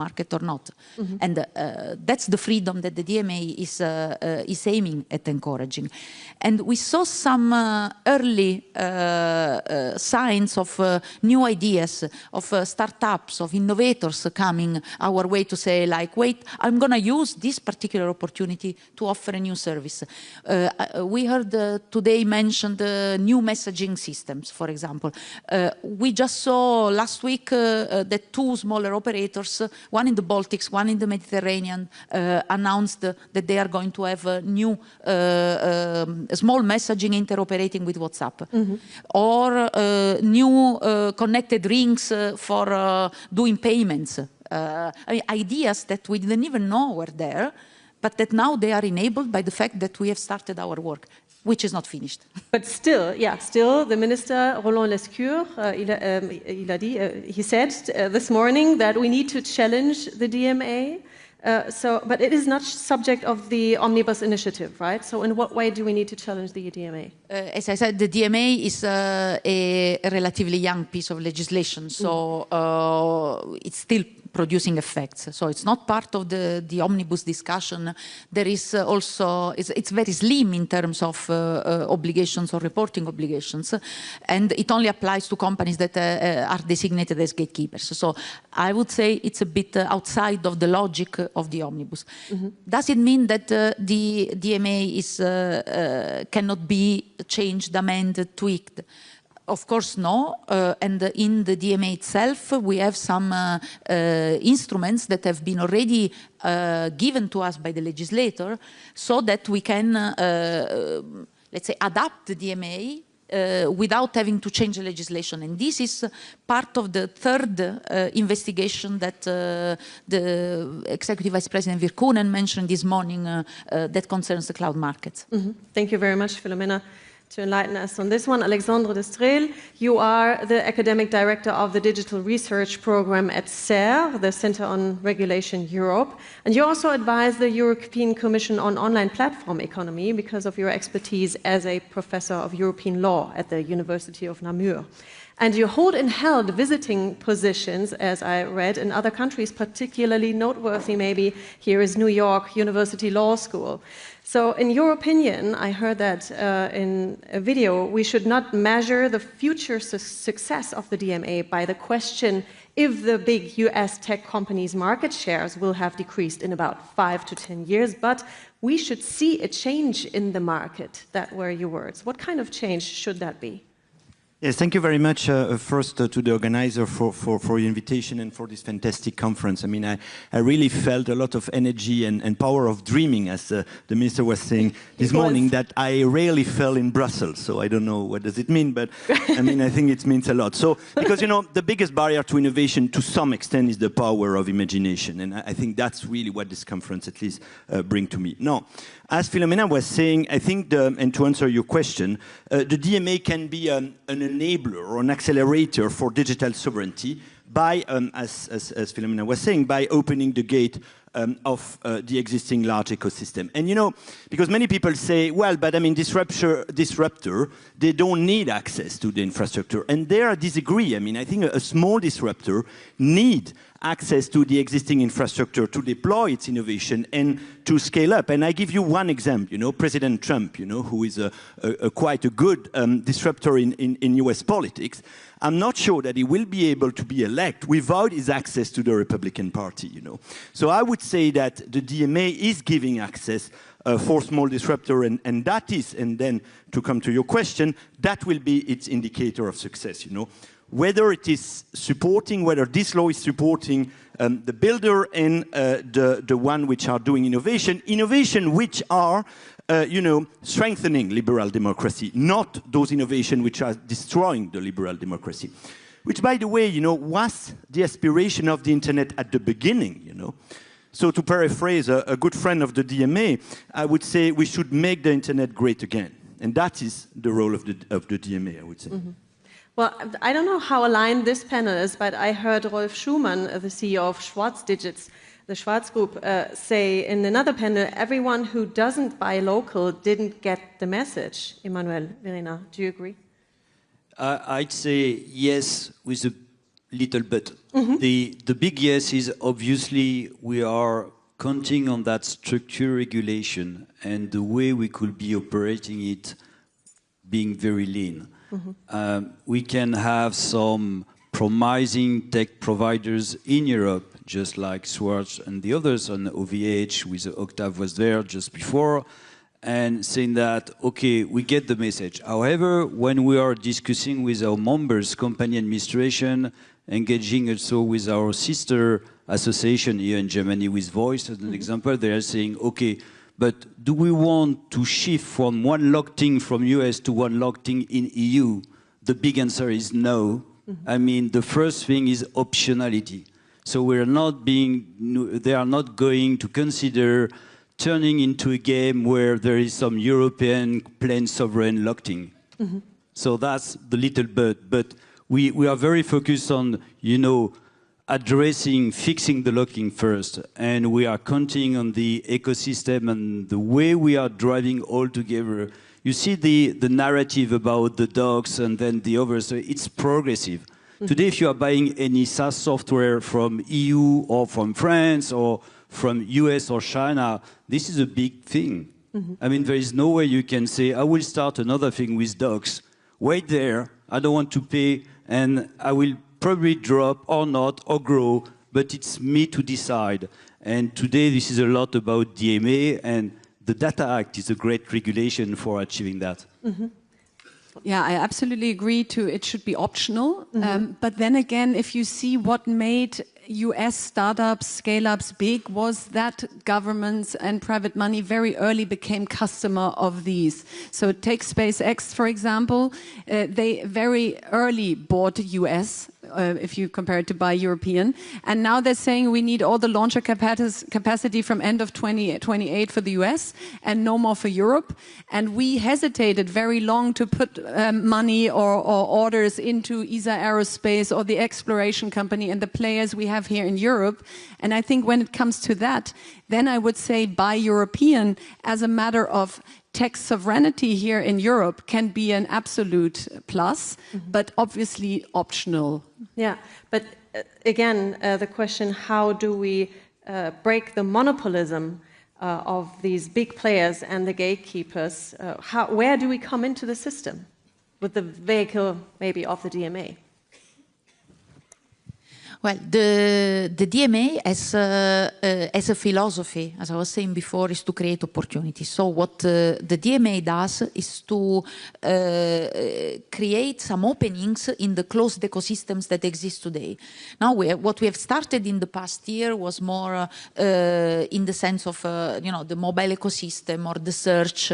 market or not. And that's the freedom that the DMA is aiming at encouraging. And we saw some early signs of new ideas, of startups, of innovators coming our way to say, like, wait, I'm going to use this particular opportunity to offer a new service. We heard today mentioned new messaging systems, for example. We just saw last week that two smaller operators, one in the Baltics, one in the Mediterranean, announced that they are going to have a new small messaging interoperating with WhatsApp. Or new connected rings for doing payments. I mean, ideas that we didn't even know were there, but that now they are enabled by the fact that we have started our work, which is not finished. But still, yeah, still, the minister, Roland Lescure, he said this morning that we need to challenge the DMA. But it is not subject of the Omnibus initiative, right? So in what way do we need to challenge the DMA? As I said, the DMA is a relatively young piece of legislation, so it's still producing effects. So it's not part of the Omnibus discussion. There is also, it's very slim in terms of obligations or reporting obligations, and it only applies to companies that are designated as gatekeepers. So I would say it's a bit outside of the logic of the Omnibus. Does it mean that the DMA cannot be changed, amended, tweaked? Of course, no. And in the DMA itself, we have some instruments that have been already given to us by the legislator so that we can, let's say, adapt the DMA without having to change the legislation. And this is part of the third investigation that the Executive Vice President Virkkunen mentioned this morning that concerns the cloud markets. Thank you very much, Philomena. To enlighten us on this one, Alexandre Destrel, you are the academic director of the digital research program at CER, the Center on Regulation Europe, and you also advise the European Commission on online platform economy because of your expertise as a professor of European law at the University of Namur. And you hold and held visiting positions, as I read, in other countries, particularly noteworthy maybe here is New York University Law School. So in your opinion, I heard that in a video, we should not measure the future success of the DMA by the question if the big US tech companies' market shares will have decreased in about 5 to 10 years, but we should see a change in the market. That were your words. What kind of change should that be? Yes, thank you very much first to the organizer for your invitation and for this fantastic conference. I mean, I really felt a lot of energy and power of dreaming, as the minister was saying this morning, that I rarely felt in Brussels. So I don't know what does it mean, but I mean, I think it means a lot. So, because, you know, the biggest barrier to innovation to some extent is the power of imagination. And I think that's really what this conference at least brings to me. No, as Philomena was saying, I think, and to answer your question, the DMA can be an enabler or an accelerator for digital sovereignty by, as Philomena was saying, by opening the gate of the existing large ecosystem. And you know, because many people say, well, but I mean, disruptor, they don't need access to the infrastructure. And there I disagree. I mean, I think a small disruptor need access to the existing infrastructure to deploy its innovation and to scale up. And I give you one example, you know, President Trump, you know, who is quite a good disruptor in US politics. I'm not sure that he will be able to be elected without his access to the Republican Party, you know. So I would say that the DMA is giving access for small disruptor, and that is, and then to come to your question, that will be its indicator of success, you know. Whether it is supporting, whether this law is supporting the builder and the one which are doing innovation which are, you know, strengthening liberal democracy, not those innovations which are destroying the liberal democracy. Which, by the way, you know, was the aspiration of the internet at the beginning, you know. So to paraphrase a good friend of the DMA, I would say we should make the internet great again. And that is the role of the DMA, I would say. Well, I don't know how aligned this panel is, but I heard Rolf Schumann, the CEO of Schwarz Digits, the Schwarz Group, say in another panel, everyone who doesn't buy local didn't get the message. Emmanuel, Verena, do you agree? I'd say yes, with a little but. The big yes is obviously we are counting on that structure regulation and the way we could be operating it being very lean. We can have some promising tech providers in Europe, just like Schwarz and the others on OVH, with Octave was there just before, and saying that, okay, we get the message. However, when we are discussing with our members, company administration, engaging also with our sister association here in Germany with Voice, as an example, they are saying, okay, but do we want to shift from one locked-in from US to one locked-in in EU? The big answer is no. I mean, the first thing is optionality. So they are not going to consider turning into a game where there is some European plain sovereign locked-in. So that's the little but we are very focused on, you know, addressing, fixing the locking first, and we are counting on the ecosystem and the way we are driving all together. You see the narrative about the dogs and then the others, so it's progressive. Today, if you are buying any SaaS software from EU or from France or from US or China, this is a big thing. I mean, there is no way you can say, I will start another thing with dogs. Wait there, I don't want to pay, and I will probably drop or not or grow, but it's me to decide. And today this is a lot about DMA, and the Data Act is a great regulation for achieving that. Yeah, I absolutely agree it should be optional. But then again, if you see what made US startups, scale-ups big, was that governments and private money very early became customer of these. So take SpaceX, for example. They very early bought US, if you compare it to buy European. And now they're saying we need all the launcher capacity from end of 2028 for the US and no more for Europe. And we hesitated very long to put money or orders into ESA Aerospace or the exploration company and the players we have here in Europe. And I think when it comes to that, then I would say buy European as a matter of tech sovereignty here in Europe can be an absolute plus, but obviously optional. Yeah, but again, the question, how do we break the monopolism of these big players and the gatekeepers? Where do we come into the system with the vehicle maybe of the DMA? Well, the DMA as a philosophy, as I was saying before, is to create opportunities. So what the DMA does is to create some openings in the closed ecosystems that exist today. Now, what we have started in the past year was more in the sense of, you know, the mobile ecosystem or the search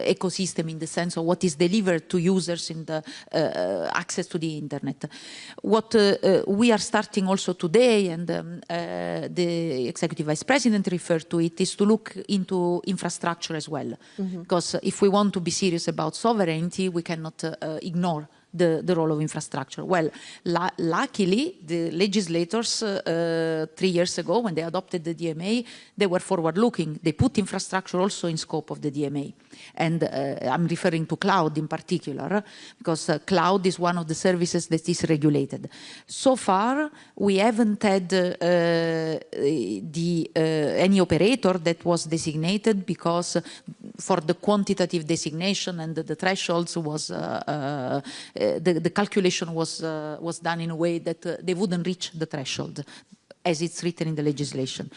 ecosystem, in the sense of what is delivered to users in the access to the internet. What we are starting also today, and the Executive Vice President referred to it, is to look into infrastructure as well. Because if we want to be serious about sovereignty, we cannot ignore the role of infrastructure. Well, luckily, the legislators 3 years ago, when they adopted the DMA, they were forward-looking. They put infrastructure also in scope of the DMA. And I'm referring to cloud in particular, because cloud is one of the services that is regulated. So far, we haven't had any operator that was designated, because for the quantitative designation and the thresholds was the calculation was done in a way that they wouldn't reach the threshold as it's written in the legislation.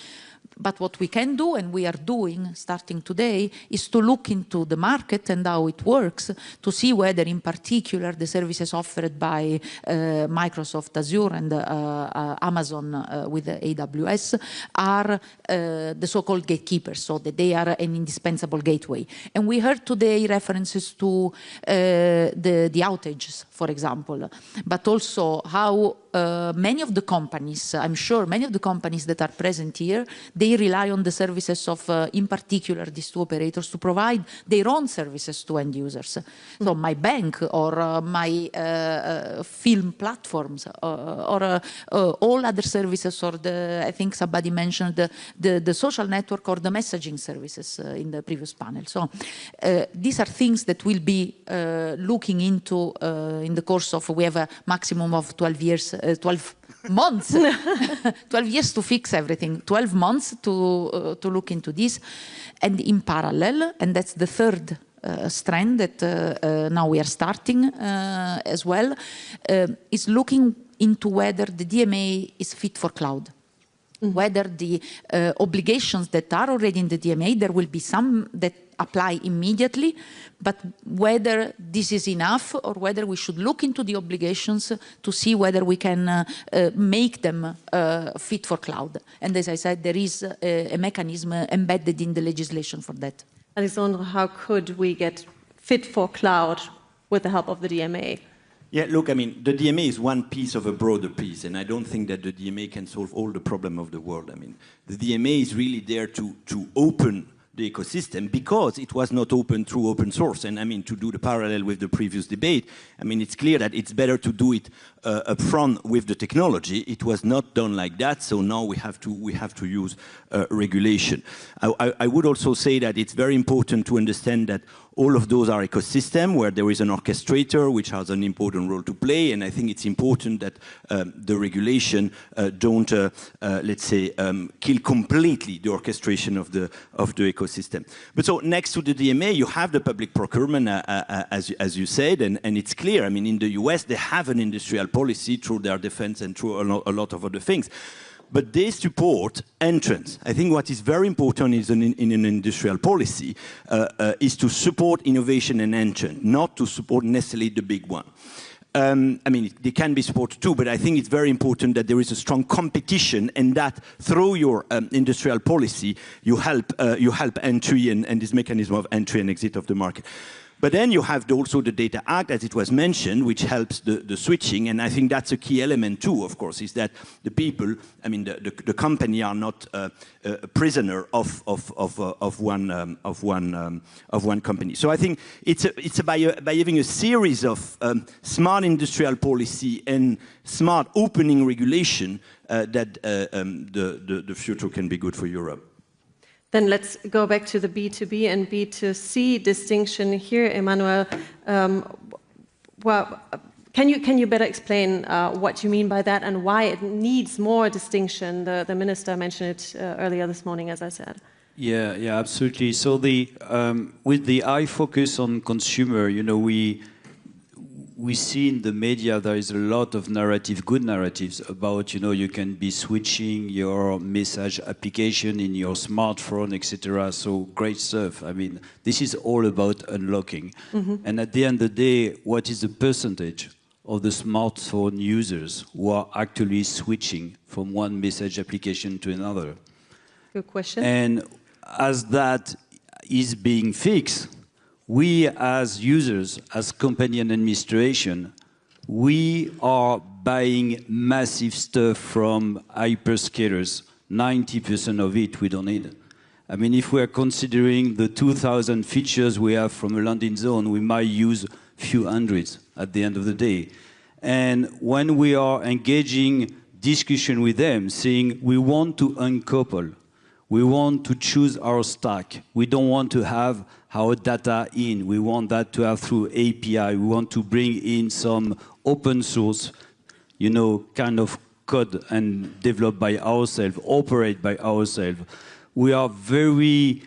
But what we can do, and we are doing starting today, is to look into the market and how it works, to see whether in particular the services offered by Microsoft Azure and Amazon with AWS are the so-called gatekeepers, so that they are an indispensable gateway. And we heard today references to the outages, for example, but also how many of the companies, I'm sure many of the companies that are present here, they they rely on the services of, in particular, these two operators to provide their own services to end users. So my bank or my film platforms or all other services, or I think somebody mentioned the social network or the messaging services in the previous panel. So these are things that we'll be looking into in the course of, we have a maximum of 12 years, 12 months, 12 years to fix everything, 12 months to look into this. And in parallel, and that's the third strand that now we are starting as well, is looking into whether the DMA is fit for cloud. Whether the obligations that are already in the DMA, there will be some that apply immediately, but whether this is enough or whether we should look into the obligations to see whether we can make them fit for cloud. And as I said, there is a mechanism embedded in the legislation for that. Alexandre, how could we get fit for cloud with the help of the DMA? Yeah, look, I mean, the DMA is one piece of a broader piece, and I don't think that the DMA can solve all the problem of the world. I mean, the DMA is really there to open the ecosystem, because it was not open through open source. And I mean, to do the parallel with the previous debate, I mean, it's clear that it's better to do it up front with the technology. It was not done like that, so now we have to use regulation. I would also say that it's very important to understand that all of those are ecosystems where there is an orchestrator which has an important role to play, and I think it's important that the regulation don't, let's say, kill completely the orchestration of the ecosystem. But so next to the DMA, you have the public procurement, as you said, and it's clear. I mean, in the US, they have an industrial policy through their defense and through a lot of other things. But they support entrance. I think what is very important is in an industrial policy is to support innovation and entrance, not to support necessarily the big one. I mean, they can be supported too, but I think it's very important that there is a strong competition, and that through your industrial policy, you help entry and this mechanism of entry and exit of the market. But then you have also the Data Act, as it was mentioned, which helps the switching, and I think that's a key element too, of course, is that the people, I mean, the company are not a prisoner of one company. So I think it's by having a series of smart industrial policy and smart opening regulation that the future can be good for Europe. Then let's go back to the B2B and B2C distinction here, Emmanuel. Well, can you better explain what you mean by that and why it needs more distinction? The minister mentioned it earlier this morning, as I said. Yeah, absolutely. So with the eye focus on consumer, you know, we see in the media there is a lot of good narratives about, you know, you can be switching your message application in your smartphone, etc. So great stuff. I mean, this is all about unlocking. And at the end of the day, what is the percentage of the smartphone users who are actually switching from one message application to another? Good question. And as that is being fixed, we as users, as company and administration, we are buying massive stuff from hyperscalers. 90% of it we don't need. I mean, if we are considering the 2,000 features we have from a landing zone, we might use a few hundreds at the end of the day. And when we are engaging discussion with them, saying we want to uncouple, we want to choose our stack, we don't want to have our data in. We want that to have through API. We want to bring in some open source, you know, kind of code and develop by ourselves, operate by ourselves. We are very,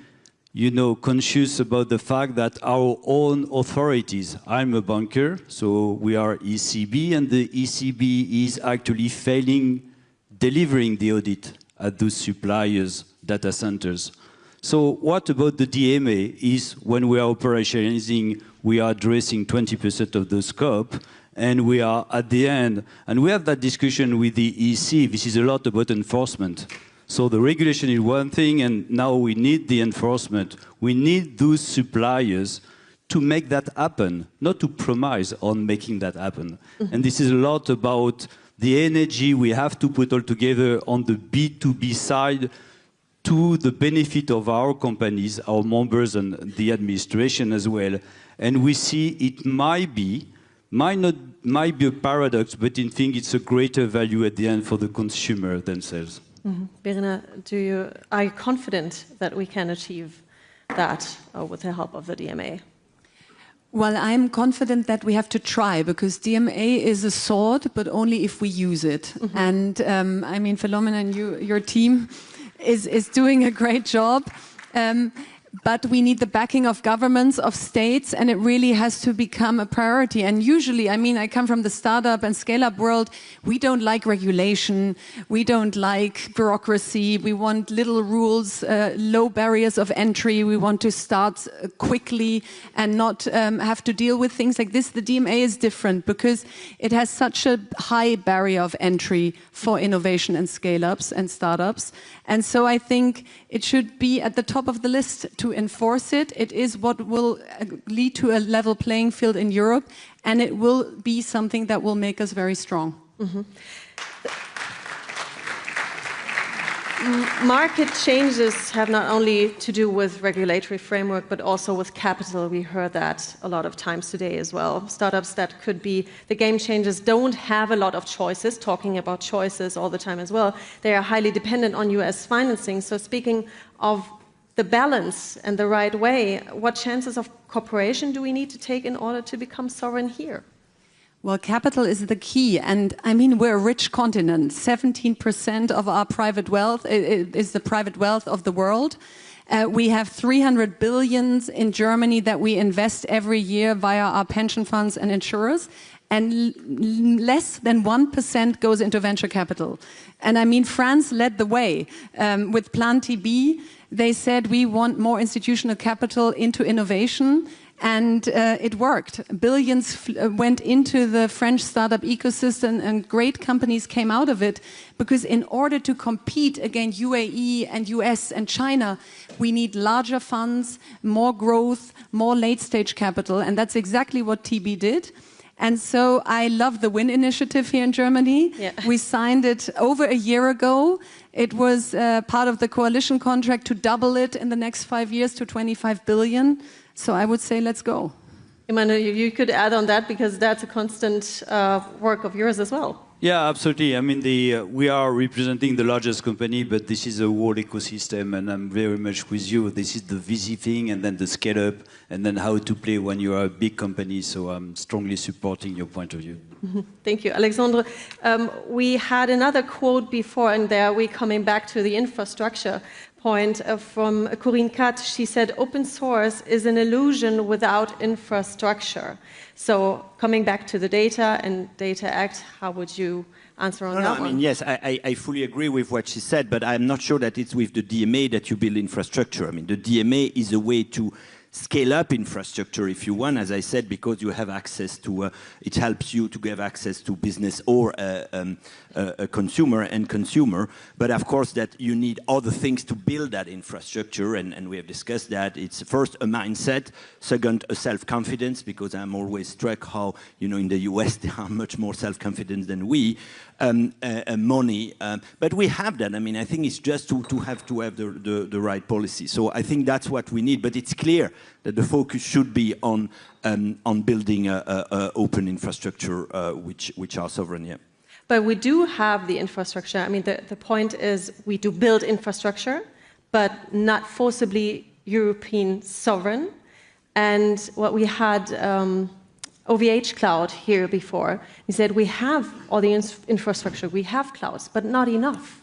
you know, conscious about the fact that our own authorities, I'm a banker, so we are ECB, and the ECB is actually failing delivering the audit at those suppliers' data centers. So what about the DMA is when we are operationalizing, we are addressing 20% of the scope, and we are at the end, and we have that discussion with the EC, this is a lot about enforcement. So the regulation is one thing, and now we need the enforcement. We need those suppliers to make that happen, not to promise on making that happen. And this is a lot about the energy we have to put all together on the B2B side to the benefit of our companies, our members and the administration as well. And we see it might be a paradox, but I think it's a greater value at the end for the consumer themselves. Birna, are you confident that we can achieve that with the help of the DMA? Well, I'm confident that we have to try, because DMA is a sword, but only if we use it. And I mean, Philomena and your team is doing a great job. But we need the backing of governments, of states, and it really has to become a priority. And usually, I mean, I come from the startup and scale-up world. We don't like regulation. We don't like bureaucracy. We want little rules, low barriers of entry. We want to start quickly and not have to deal with things like this. The DMA is different because it has such a high barrier of entry for innovation and scale-ups and startups. And so I think it should be at the top of the list to enforce it. It is what will lead to a level playing field in Europe, and it will be something that will make us very strong. Market changes have not only to do with regulatory framework, but also with capital. We heard that a lot of times today as well. Startups that could be the game changers don't have a lot of choices, talking about choices all the time as well. They are highly dependent on US financing. So speaking of the balance and the right way, what chances of cooperation do we need to take in order to become sovereign here? Well, capital is the key. And I mean, we're a rich continent. 17% of our private wealth is the private wealth of the world. We have 300 billion in Germany that we invest every year via our pension funds and insurers. And less than 1% goes into venture capital. And I mean, France led the way with Plan TB. They said we want more institutional capital into innovation. And it worked. Billions went into the French startup ecosystem, and great companies came out of it, because in order to compete against UAE and US and China, we need larger funds, more growth, more late-stage capital, and that's exactly what TB did. And so I love the WIN initiative here in Germany. Yeah. We signed it over a year ago. It was part of the coalition contract to double it in the next 5 years to 25 billion. So I would say, let's go. Emmanuel, you could add on that, because that's a constant work of yours as well. Yeah, absolutely. I mean, we are representing the largest company, but this is a whole ecosystem, and I'm very much with you. This is the VC thing, and then the scale-up, and then how to play when you are a big company. So I'm strongly supporting your point of view. Thank you. Alexandre, we had another quote before, and there we're coming back to the infrastructure point from Corinne Kat. She said, open source is an illusion without infrastructure. So coming back to the Data and Data Act, how would you answer on that one? I mean, yes, I fully agree with what she said, but I'm not sure that it's with the DMA that you build infrastructure. I mean, the DMA is a way to scale up infrastructure, if you want, as I said, because you have access to, it helps you to have access to business or a consumer. But of course that you need other things to build that infrastructure, and we have discussed that. It's first a mindset, second a self-confidence, because I'm always struck how, you know, in the US they are much more self-confident than we, money, but we have that. I mean, I think it's just to have the right policy. So I think that's what we need, but it's clear that the focus should be on building open infrastructure which are sovereign. Yeah. But we do have the infrastructure. I mean, the point is we do build infrastructure, but not forcibly European sovereign. And what we had OVH Cloud here before, he said we have all the infrastructure, we have clouds, but not enough.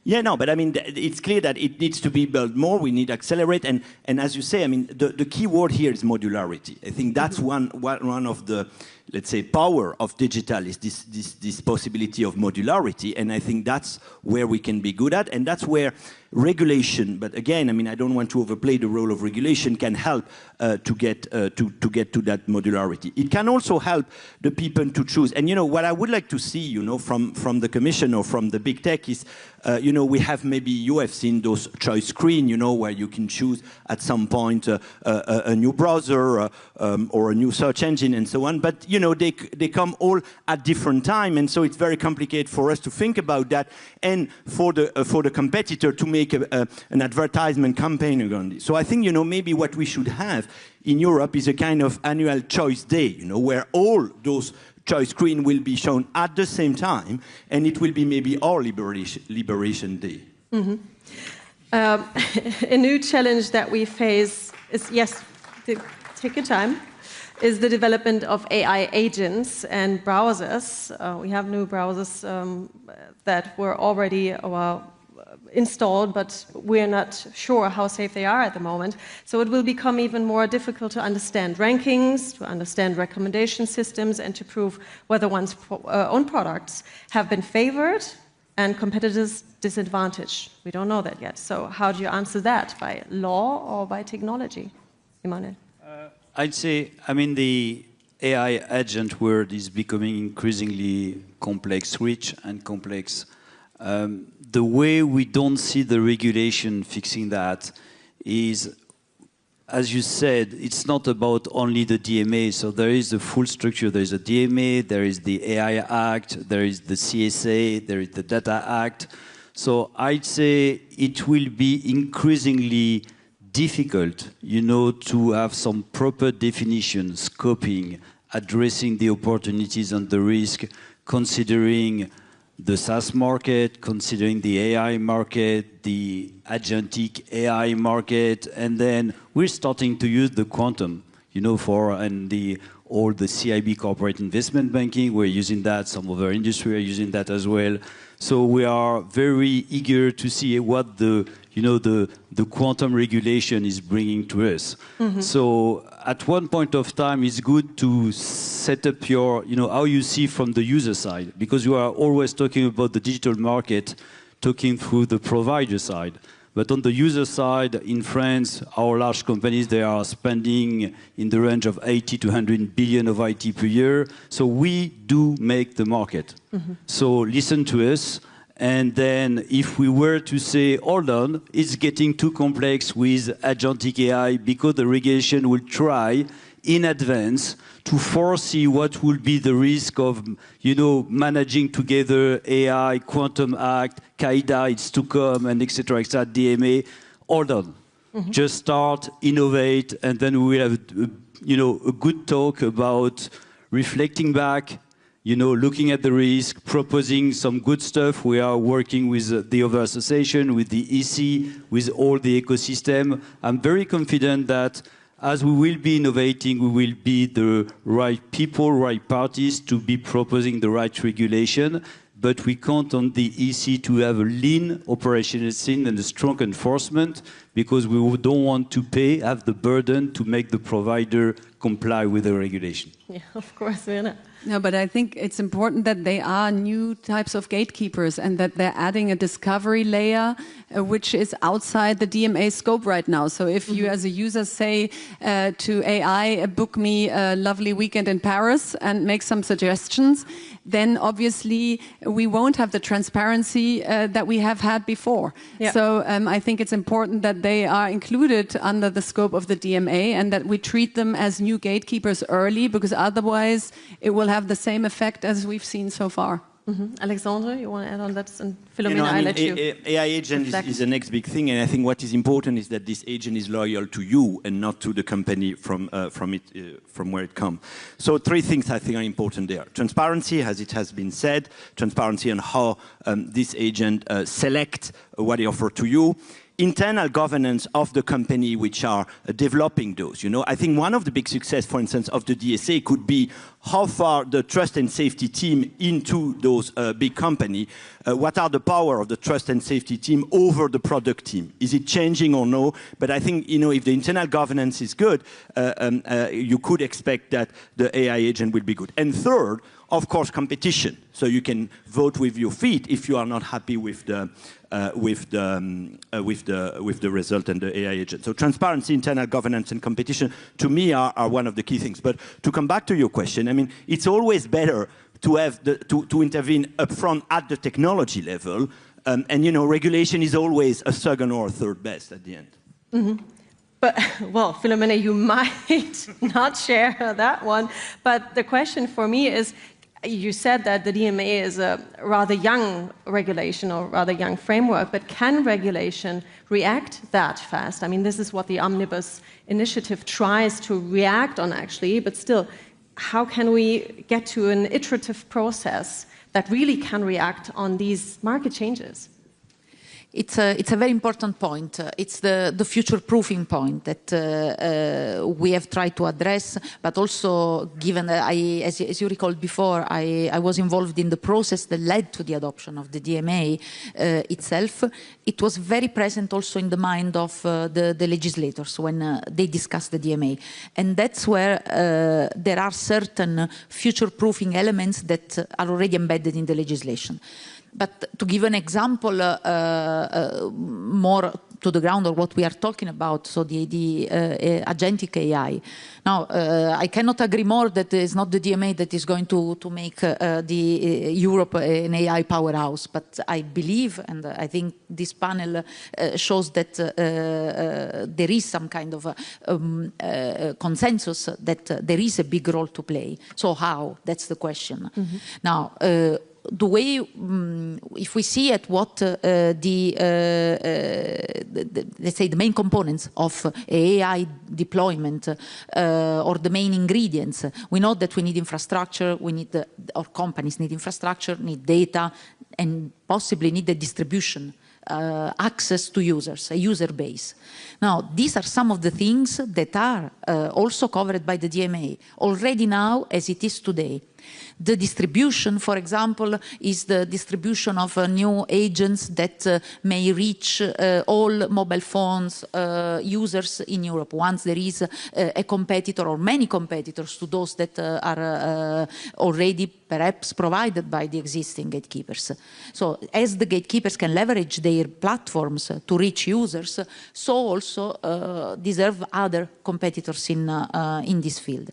Yeah, no, but I mean, it's clear that it needs to be built more. We need to accelerate, and as you say, I mean, the key word here is modularity. I think that's one of the, let's say, power of digital is this possibility of modularity, and I think that's where we can be good at, and that's where regulation. But again, I mean, I don't want to overplay the role of regulation. Can help to get to that modularity. It can also help the people to choose. And you know what I would like to see, you know, from the Commission or from the big tech is you know, we have maybe, you have seen those choice screen, you know, where you can choose at some point a new browser or a new search engine and so on. But, you know, they come all at different time, and so it's very complicated for us to think about that, and for the competitor to make an advertisement campaign around this. So I think, you know, maybe what we should have in Europe is a kind of annual choice day, you know, where all those choice screen will be shown at the same time, and it will be maybe our liberation day. Mm-hmm. A new challenge that we face is, yes, take your time, is the development of AI agents and browsers. We have new browsers that were already installed, but we're not sure how safe they are at the moment. So it will become even more difficult to understand rankings, to understand recommendation systems, and to prove whether one's own products have been favored and competitors disadvantaged. We don't know that yet. So how do you answer that? By law or by technology? Emmanuel? I'd say, I mean, the AI agent world is becoming increasingly complex, rich and complex. The way we don't see the regulation fixing that is, as you said, it's not about only the DMA. So there is a full structure. There is a DMA, there is the AI Act, there is the CSA, there is the Data Act. So I'd say it will be increasingly difficult, you know, to have some proper definition, scoping, addressing the opportunities and the risk, considering the SaaS market, considering the AI market, the agentic AI market, and then we're starting to use the quantum, you know, all the CIB corporate investment banking, we're using that, some other industry are using that as well. So we are very eager to see what the quantum regulation is bringing to us. Mm-hmm. So at one point of time, it's good to set up your, you know, how you see from the user side, because you are always talking about the digital market, talking through the provider side. But on the user side, in France, our large companies, they are spending in the range of 80 to 100 billion of IT per year. So we do make the market. Mm-hmm. So listen to us. And then if we were to say, hold on, it's getting too complex with agentic AI, because the regulation will try in advance to foresee what will be the risk of, you know, managing together AI, Quantum Act, CAIDA, it's to come, and etc., DMA. Hold on. Mm-hmm. Just start, innovate, and then we will have, you know, a good talk about reflecting back, you know, looking at the risk, proposing some good stuff. We are working with the other association, with the EC, with all the ecosystem. I'm very confident that as we will be innovating, we will be the right people, right parties to be proposing the right regulation. But we count on the EC to have a lean operational scene and a strong enforcement, because we don't want to have the burden to make the provider comply with the regulation. Yeah, of course, Werner. No, but I think it's important that they are new types of gatekeepers, and that they're adding a discovery layer which is outside the DMA scope right now. So if you as a user say to AI, book me a lovely weekend in Paris and make some suggestions, then obviously we won't have the transparency that we have had before. Yeah. So I think it's important that they are included under the scope of the DMA, and that we treat them as new gatekeepers early, because otherwise it will have the same effect as we've seen so far. Mm-hmm. Alexandre, you want to add on that? And Philomena, you know, I'll let you. AI agent is the next big thing, and I think what is important is that this agent is loyal to you and not to the company from where it comes. So 3 things I think are important there. Transparency, as it has been said, transparency on how this agent select what they offer to you. Internal governance of the company which are developing those. You know, I think one of the big success, for instance, of the DSA could be how far the trust and safety team into those big company, what are the power of the trust and safety team over the product team? Is it changing or no? But I think, you know, if the internal governance is good, you could expect that the AI agent will be good. And third, of course, competition. So you can vote with your feet if you are not happy with the result and the AI agent. So transparency, internal governance, and competition, to me, are one of the key things. But to come back to your question, I mean, it's always better to have to intervene upfront at the technology level And you know, regulation is always a second or third best at the end. Mm-hmm. But, well, Philomena, you might not share that one, but the question for me is, you said that the DMA is a rather young regulation or rather young framework, but can regulation react that fast? I mean, this is what the Omnibus initiative tries to react on, actually, but still, how can we get to an iterative process that really can react on these market changes? It's a very important point. It's the future-proofing point that we have tried to address, but also given that as you recalled before, I was involved in the process that led to the adoption of the DMA itself. It was very present also in the mind of the legislators when they discussed the DMA. And that's where there are certain future-proofing elements that are already embedded in the legislation. But to give an example more to the ground of what we are talking about, so the agentic AI. Now, I cannot agree more that it's not the DMA that is going to make Europe an AI powerhouse, but I believe, and I think this panel shows that there is some kind of consensus that there is a big role to play. So how? That's the question. Mm-hmm. Now, the way, if we see at what let's say the main components of AI deployment or the main ingredients, we know that we need infrastructure, we need, or companies need infrastructure, need data, and possibly need the distribution, access to users, a user base. Now, these are some of the things that are also covered by the DMA already now as it is today. The distribution, for example, is the distribution of new agents that may reach all mobile phones users in Europe once there is a competitor or many competitors to those that are already perhaps provided by the existing gatekeepers. So as the gatekeepers can leverage their platforms to reach users, so also deserve other competitors in this field.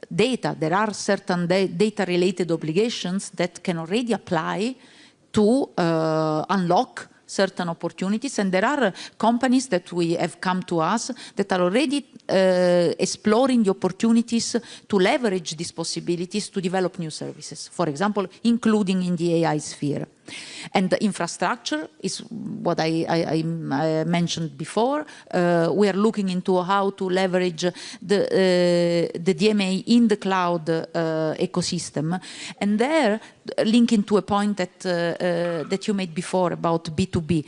Data, there are certain data-related obligations that can already apply to unlock certain opportunities, and there are companies that we have come to us that are already exploring the opportunities to leverage these possibilities to develop new services, for example, including in the AI sphere. And the infrastructure is what I mentioned before. We are looking into how to leverage the DMA in the cloud ecosystem. And there, linking to a point that you made before about B2B,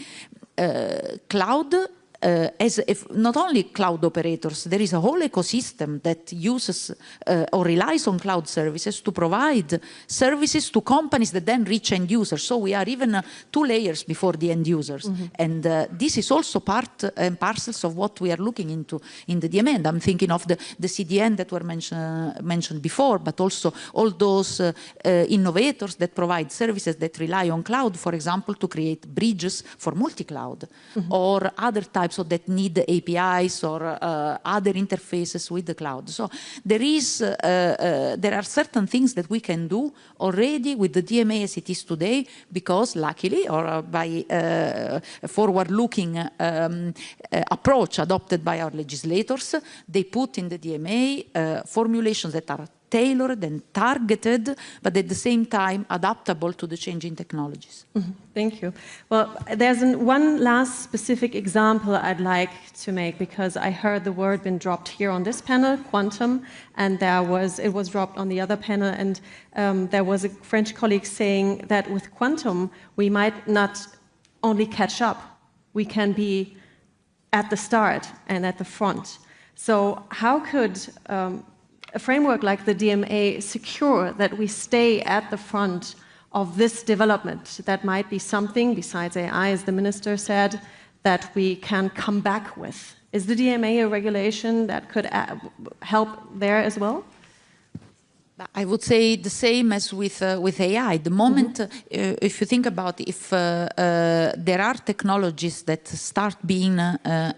cloud, as if not only cloud operators, there is a whole ecosystem that uses or relies on cloud services to provide services to companies that then reach end users. So we are even 2 layers before the end users. Mm-hmm. And this is also part and parcels of what we are looking into in the DMA. And I'm thinking of the CDN that were mentioned before, but also all those innovators that provide services that rely on cloud, for example, to create bridges for multi-cloud, mm-hmm. or other types so that need APIs or other interfaces with the cloud. So there are certain things that we can do already with the DMA as it is today, because luckily, or by a forward-looking approach adopted by our legislators, they put in the DMA formulations that are tailored and targeted, but at the same time adaptable to the changing technologies. Mm-hmm. Thank you. Well, there's one last specific example I'd like to make, because I heard the word been dropped here on this panel, quantum, and it was dropped on the other panel, and there was a French colleague saying that with quantum, we might not only catch up, we can be at the start and at the front. So how could a framework like the DMA secure that we stay at the front of this development? That might be something, besides AI, as the minister said, that we can come back with. Is the DMA a regulation that could help there as well? I would say the same as with AI. The moment, mm-hmm. If you think about if there are technologies that start being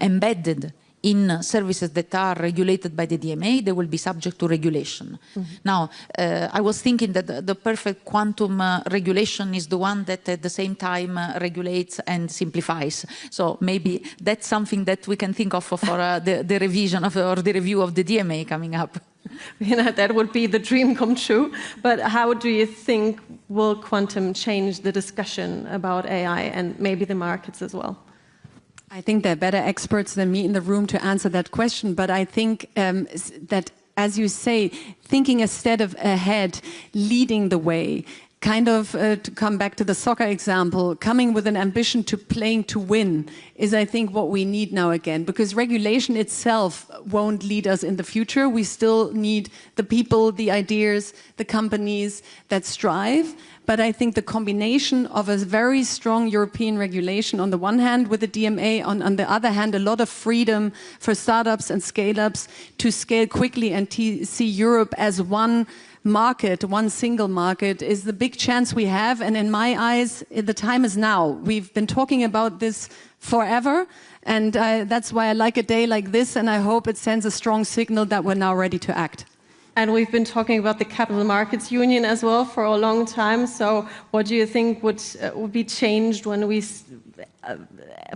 embedded in services that are regulated by the DMA, they will be subject to regulation. Now, I was thinking that the perfect quantum regulation is the one that at the same time regulates and simplifies. So maybe that's something that we can think of for the revision of, or the review of the DMA coming up. You know, that would be the dream come true. But how do you think will quantum change the discussion about AI and maybe the markets as well? I think there are better experts than me in the room to answer that question. But I think that, as you say, thinking a step ahead, leading the way, kind of, to come back to the soccer example, coming with an ambition to playing to win is, I think, what we need now again. Because regulation itself won't lead us in the future. We still need the people, the ideas, the companies that strive. But I think the combination of a very strong European regulation on the one hand with the DMA, on the other hand, a lot of freedom for startups and scale-ups to scale quickly and see Europe as one market, one single market, is the big chance we have. And in my eyes, the time is now. We've been talking about this forever. And that's why I like a day like this. And I hope it sends a strong signal that we're now ready to act. And we've been talking about the Capital Markets Union as well for a long time. So what do you think would be changed when we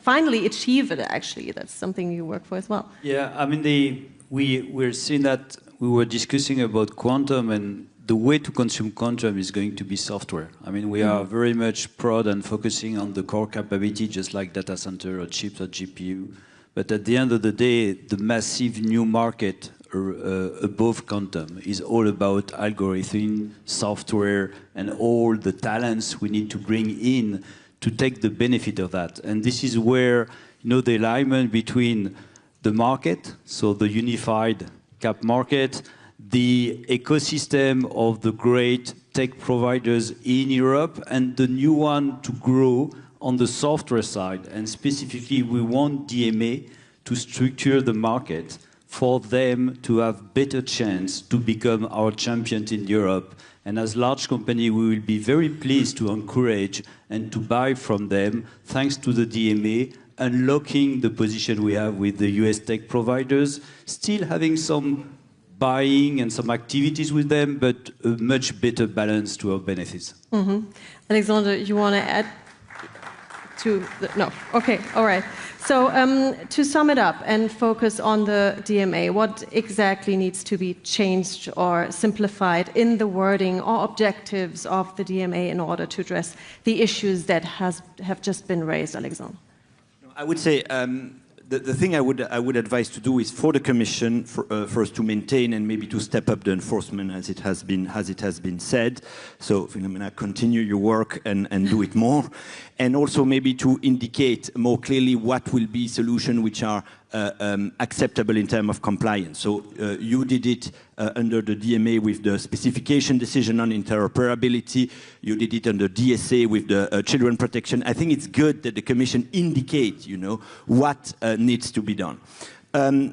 finally achieve it, actually? That's something you work for as well. Yeah, I mean, we're seeing that we were discussing about quantum, and the way to consume quantum is going to be software. I mean, we are very much proud and focusing on the core capability, just like data center or chips or GPU. But at the end of the day, the massive new market above quantum is all about algorithm, software, and all the talents we need to bring in to take the benefit of that. And this is where, you know, the alignment between the market, so the unified cap market, the ecosystem of the great tech providers in Europe, and the new one to grow on the software side. And specifically, we want DMA to structure the market for them to have better chance to become our champions in Europe. And as large company, we will be very pleased to encourage and to buy from them, thanks to the DMA, unlocking the position we have with the US tech providers, still having some buying and some activities with them, but a much better balance to our benefits. Alexander, you want to add to the, no? Okay, all right. So to sum it up and focus on the DMA, what exactly needs to be changed or simplified in the wording or objectives of the DMA in order to address the issues that have just been raised, Alexander? I would say the thing I would advise to do is for the Commission first to maintain and maybe to step up the enforcement as it has been said. So Philomena, continue your work and do it more, and also maybe to indicate more clearly what will be solutions which are acceptable in terms of compliance. So you did it under the DMA with the specification decision on interoperability. You did it under DSA with the children protection. I think it's good that the Commission indicates, you know, what needs to be done.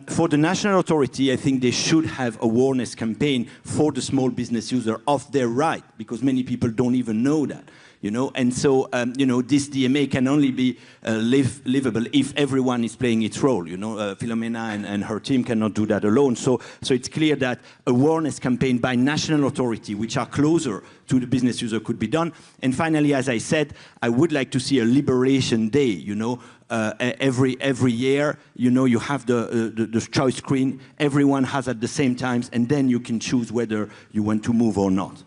For the national authority, I think they should have awareness campaign for the small business user of their right, because many people don't even know that. You know, and so, you know, this DMA can only be livable if everyone is playing its role. You know, Philomena and her team cannot do that alone. So it's clear that awareness campaign by national authority, which are closer to the business user, could be done. And finally, as I said, I would like to see a liberation day, you know, every year, you know, you have the choice screen, everyone has at the same times, and then you can choose whether you want to move or not.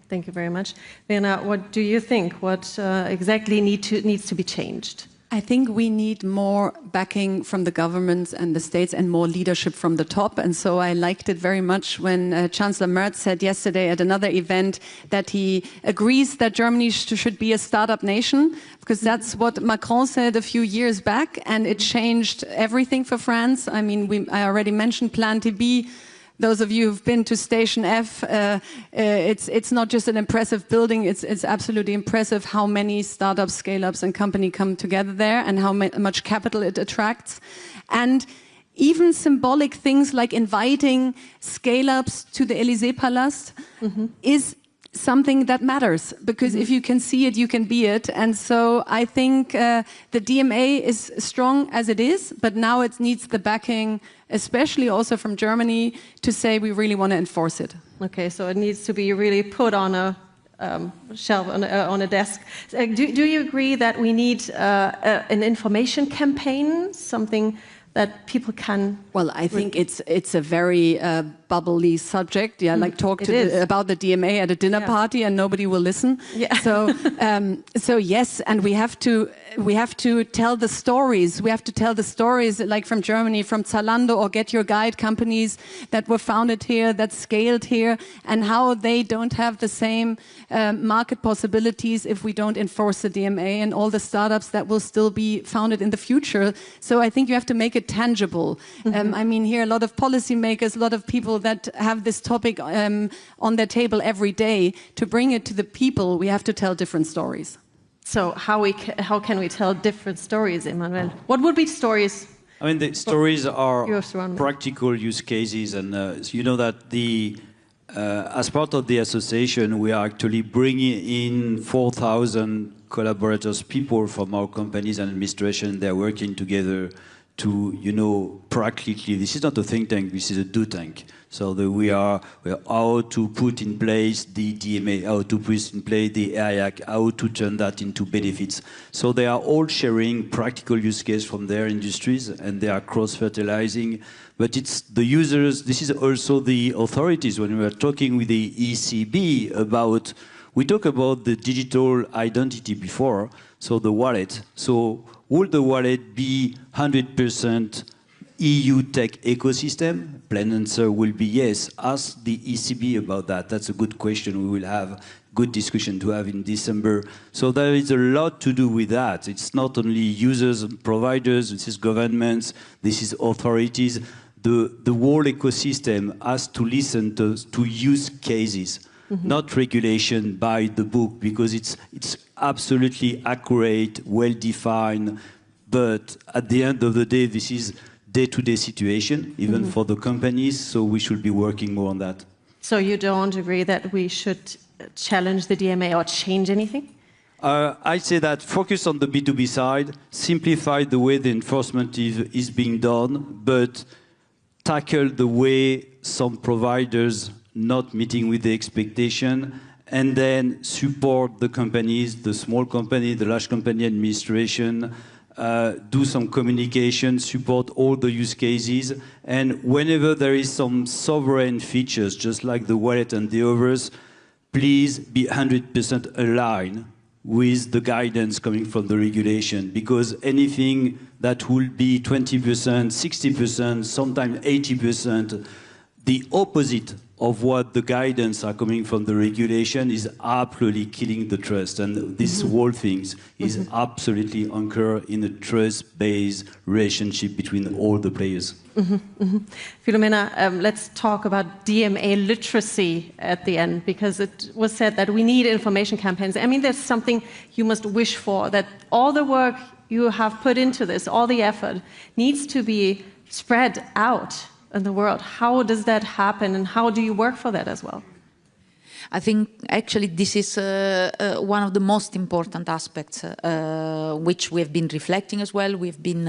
Thank you very much. Verna, what do you think? What exactly needs to be changed? I think we need more backing from the governments and the states and more leadership from the top. And so I liked it very much when Chancellor Merz said yesterday at another event that he agrees that Germany should be a startup nation, because that's what Macron said a few years back, and it changed everything for France. I mean, I already mentioned Plan TB. Those of you who've been to Station F, it's not just an impressive building, it's absolutely impressive how many startups, scale-ups and companies come together there and how much capital it attracts. And even symbolic things like inviting scale-ups to the Élysée Palast is something that matters, because if you can see it, you can be it. And so I think the DMA is strong as it is, but now it needs the backing, especially also from Germany, to say we really want to enforce it. Okay, so it needs to be really put on a shelf, on a desk. Do you agree that we need an information campaign, something that people can... Well, I think it's a very bubbly subject. Yeah, like talk about the DMA at a dinner party and nobody will listen. Yeah. So yes, and we have to tell the stories. We have to tell the stories, like from Germany, from Zalando or Get Your Guide companies that were founded here, that scaled here, and how they don't have the same market possibilities if we don't enforce the DMA, and all the startups that will still be founded in the future. So I think you have to make it tangible. I mean, here a lot of policymakers, a lot of people that have this topic on their table every day. To bring it to the people, we have to tell different stories. So how can we tell different stories, Emmanuel? What would be stories? I mean, the stories are practical use cases, and you know that as part of the association, we are actually bringing in 4,000 collaborators, people from our companies and administration. They're working together to, you know, practically, this is not a think tank, this is a do tank. So we are how to put in place the DMA, how to put in place the AIAC, how to turn that into benefits. So they are all sharing practical use case from their industries, and they are cross-fertilizing. But it's the users, this is also the authorities. When we were talking with the ECB about, we talked about the digital identity before, so the wallet. So will the wallet be 100% EU tech ecosystem? Plain answer will be yes. Ask the ECB about that. That's a good question. We will have good discussion to have in December. So there is a lot to do with that. It's not only users and providers, this is governments, this is authorities. The whole ecosystem has to listen to use cases, not regulation by the book, because it's absolutely accurate, well-defined, but at the end of the day, this is day-to-day situation, even for the companies, so we should be working more on that. So you don't agree that we should challenge the DMA or change anything? I say that focus on the B2B side, simplify the way the enforcement is being done, but tackle the way some providers not meeting with the expectation, and then support the companies, the small company, the large company administration, do some communication, support all the use cases, and whenever there is some sovereign features, just like the wallet and the others, please be 100% aligned with the guidance coming from the regulation, because anything that will be 20%, 60%, sometimes 80%, the opposite of what the guidance are coming from the regulation is absolutely killing the trust. And this whole thing is absolutely anchored in a trust-based relationship between all the players. Filomena, let's talk about DMA literacy at the end, because it was said that we need information campaigns. I mean, there's something you must wish for, that all the work you have put into this, all the effort, needs to be spread out in the world. How does that happen, and how do you work for that as well? I think actually this is one of the most important aspects which we have been reflecting as well. We've been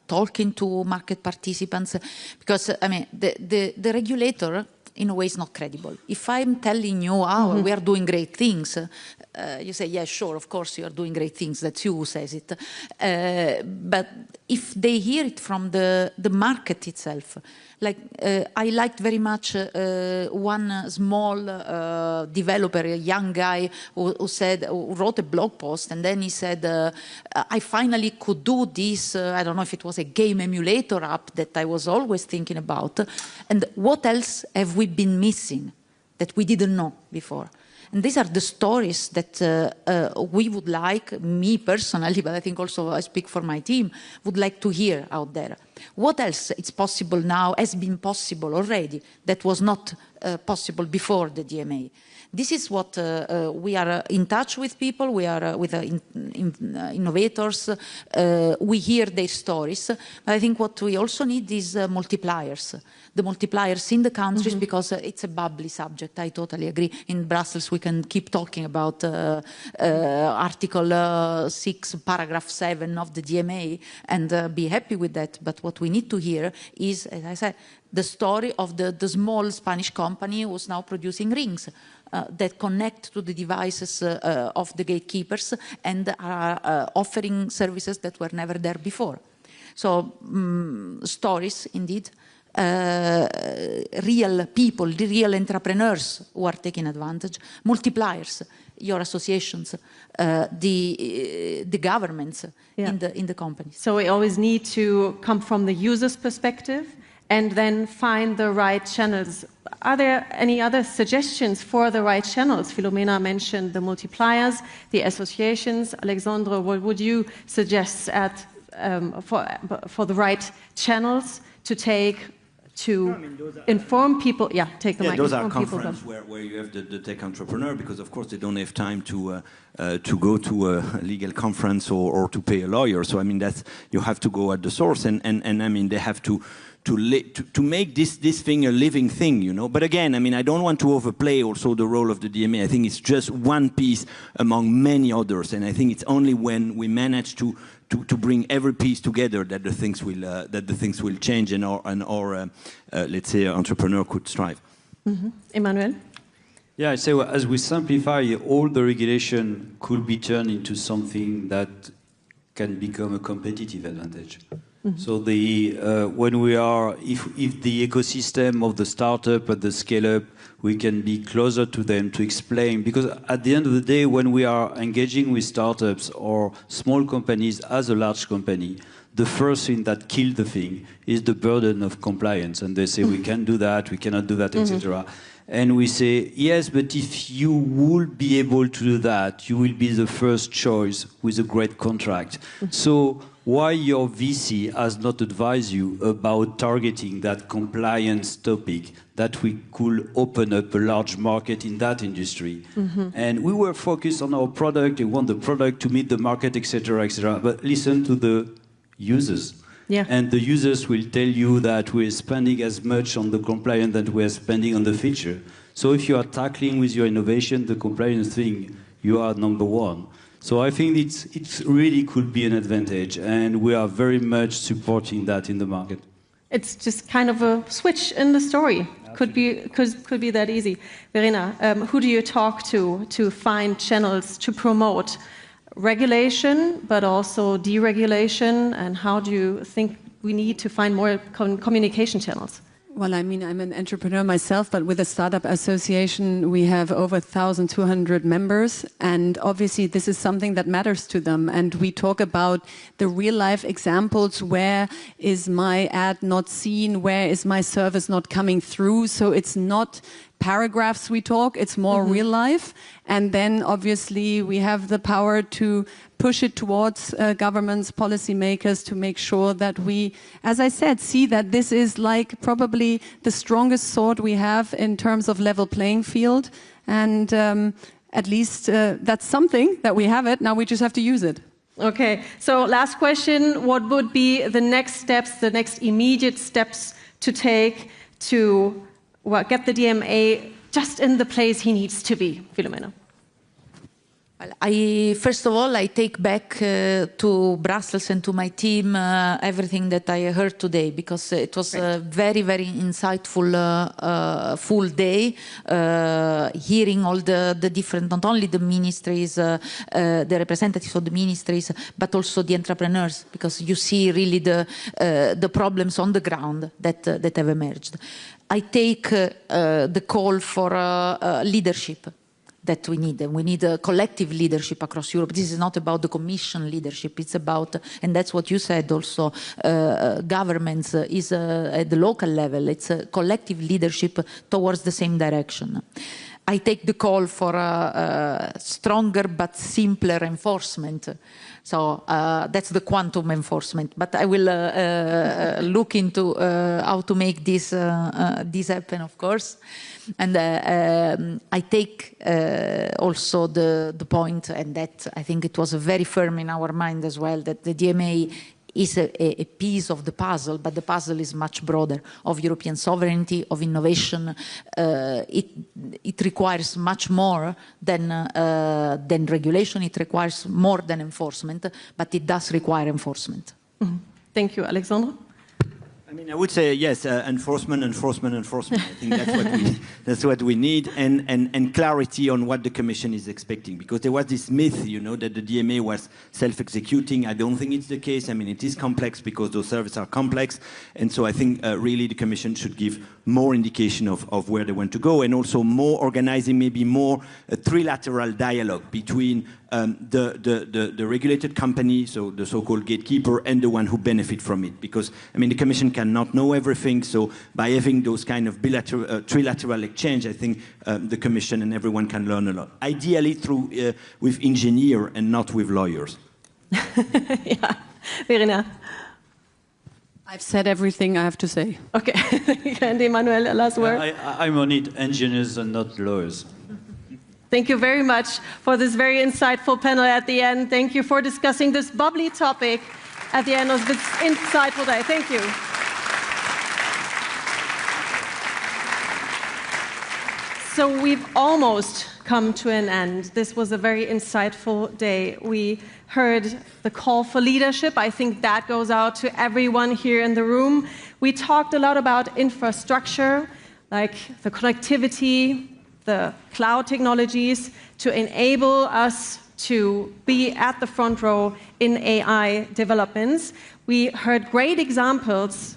talking to market participants, because I mean the regulator in a way is not credible. If I'm telling you, we are doing great things, you say, yeah, sure, of course you are doing great things, that's you who says it. But if they hear it from the market itself, like I liked very much one small developer, a young guy who wrote a blog post, and then he said, I finally could do this, I don't know if it was a game emulator app that I was always thinking about, and what else have we been missing that we didn't know before? And these are the stories that we would like, me personally, but I think also I speak for my team, would like to hear out there. What else is possible now, has been possible already, that was not possible before the DMA. This is what we are in touch with people, we are with innovators, we hear their stories. But I think what we also need is multipliers. The multipliers in the countries, because it's a bubbly subject. I totally agree. In Brussels, we can keep talking about Article 6, Paragraph 7 of the DMA and be happy with that. But what we need to hear is, as I said, the story of the small Spanish company who's now producing rings that connect to the devices of the gatekeepers and are offering services that were never there before. So stories, indeed. Real people, the real entrepreneurs who are taking advantage, multipliers, your associations, the governments in the companies. So we always need to come from the user's perspective and then find the right channels. Are there any other suggestions for the right channels? Filomena mentioned the multipliers, the associations. Alexandre, what would you suggest for the right channels to take to inform people? Yeah, take the mic. Those are conferences where you have the tech entrepreneur, because of course they don't have time to go to a legal conference or to pay a lawyer. So I mean, you have to go at the source, and I mean they have to make this thing a living thing, you know. But again, I mean, I don't want to overplay also the role of the DMA. I think it's just one piece among many others, and I think it's only when we manage to bring every piece together that the things will change, and our let's say entrepreneur could strive. Emmanuel? Yeah, I say, well, as we simplify, all the regulation could be turned into something that can become a competitive advantage. So when we are, if the ecosystem of the startup and the scale-up, we can be closer to them to explain, because at the end of the day, when we are engaging with startups or small companies as a large company, the first thing that kills the thing is the burden of compliance, and they say we can do that, we cannot do that, etc. And we say, yes, but if you will be able to do that, you will be the first choice with a great contract. So why your VC has not advised you about targeting that compliance topic, that we could open up a large market in that industry? And we were focused on our product, we want the product to meet the market, etc., etc. But listen to the users. Yeah. And the users will tell you that we're spending as much on the compliance that we're spending on the feature. So if you are tackling with your innovation the compliance thing, you are number one. So I think it really could be an advantage, and we are very much supporting that in the market. It's just kind of a switch in the story. Could be that easy. Verena, who do you talk to find channels to promote regulation, but also deregulation, and how do you think we need to find more communication channels? Well, I mean, I'm an entrepreneur myself, but with the Startup Association, we have over 1,200 members. And obviously, this is something that matters to them. And we talk about the real-life examples. Where is my ad not seen? Where is my service not coming through? So it's not paragraphs we talk, it's more real life. And then obviously we have the power to push it towards governments, policymakers, to make sure that we, as I said, see that this is like probably the strongest sword we have in terms of level playing field. And at least that's something that we have it. Now we just have to use it. Okay, so last question. What would be the next steps, the next immediate steps to take to get the DMA just in the place he needs to be, Filomena? Well, first of all, I take back to Brussels and to my team everything that I heard today, because it was a very, very insightful full day, hearing all the different, not only the ministries, the representatives of the ministries, but also the entrepreneurs, because you see really the problems on the ground that have emerged. I take the call for leadership that we need. And we need a collective leadership across Europe. This is not about the Commission leadership. It's about, and that's what you said also, governments is at the local level. It's a collective leadership towards the same direction. I take the call for a stronger but simpler enforcement. So that's the quantum enforcement. But I will look into how to make this happen, of course. And I take also the point, and that I think it was very firm in our mind as well, that the DMA is a piece of the puzzle, but the puzzle is much broader, of European sovereignty, of innovation. It requires much more than regulation. It requires more than enforcement, but it does require enforcement. Mm-hmm. Thank you, Alexandre. I mean, I would say yes, enforcement. I think that's what we need, and clarity on what the Commission is expecting. Because there was this myth, you know, that the DMA was self-executing. I don't think it's the case. I mean, it is complex because those services are complex, and so I think really the Commission should give more indication of where they want to go, and also more organizing, maybe more a trilateral dialogue between the regulated company, so the so-called gatekeeper, and the one who benefit from it. Because, I mean, the Commission cannot know everything, so by having those kind of bilateral, trilateral exchange, I think the Commission and everyone can learn a lot. Ideally through, with engineers and not with lawyers. Yeah, Verena. I've said everything I have to say. Okay, and Emmanuel, a last word. I'm on it, engineers and not lawyers. Thank you very much for this very insightful panel at the end. Thank you for discussing this bubbly topic at the end of this insightful day. Thank you. So we've almost come to an end. This was a very insightful day. We heard the call for leadership. I think that goes out to everyone here in the room. We talked a lot about infrastructure, like the connectivity, the cloud technologies, to enable us to be at the front row in AI developments. We heard great examples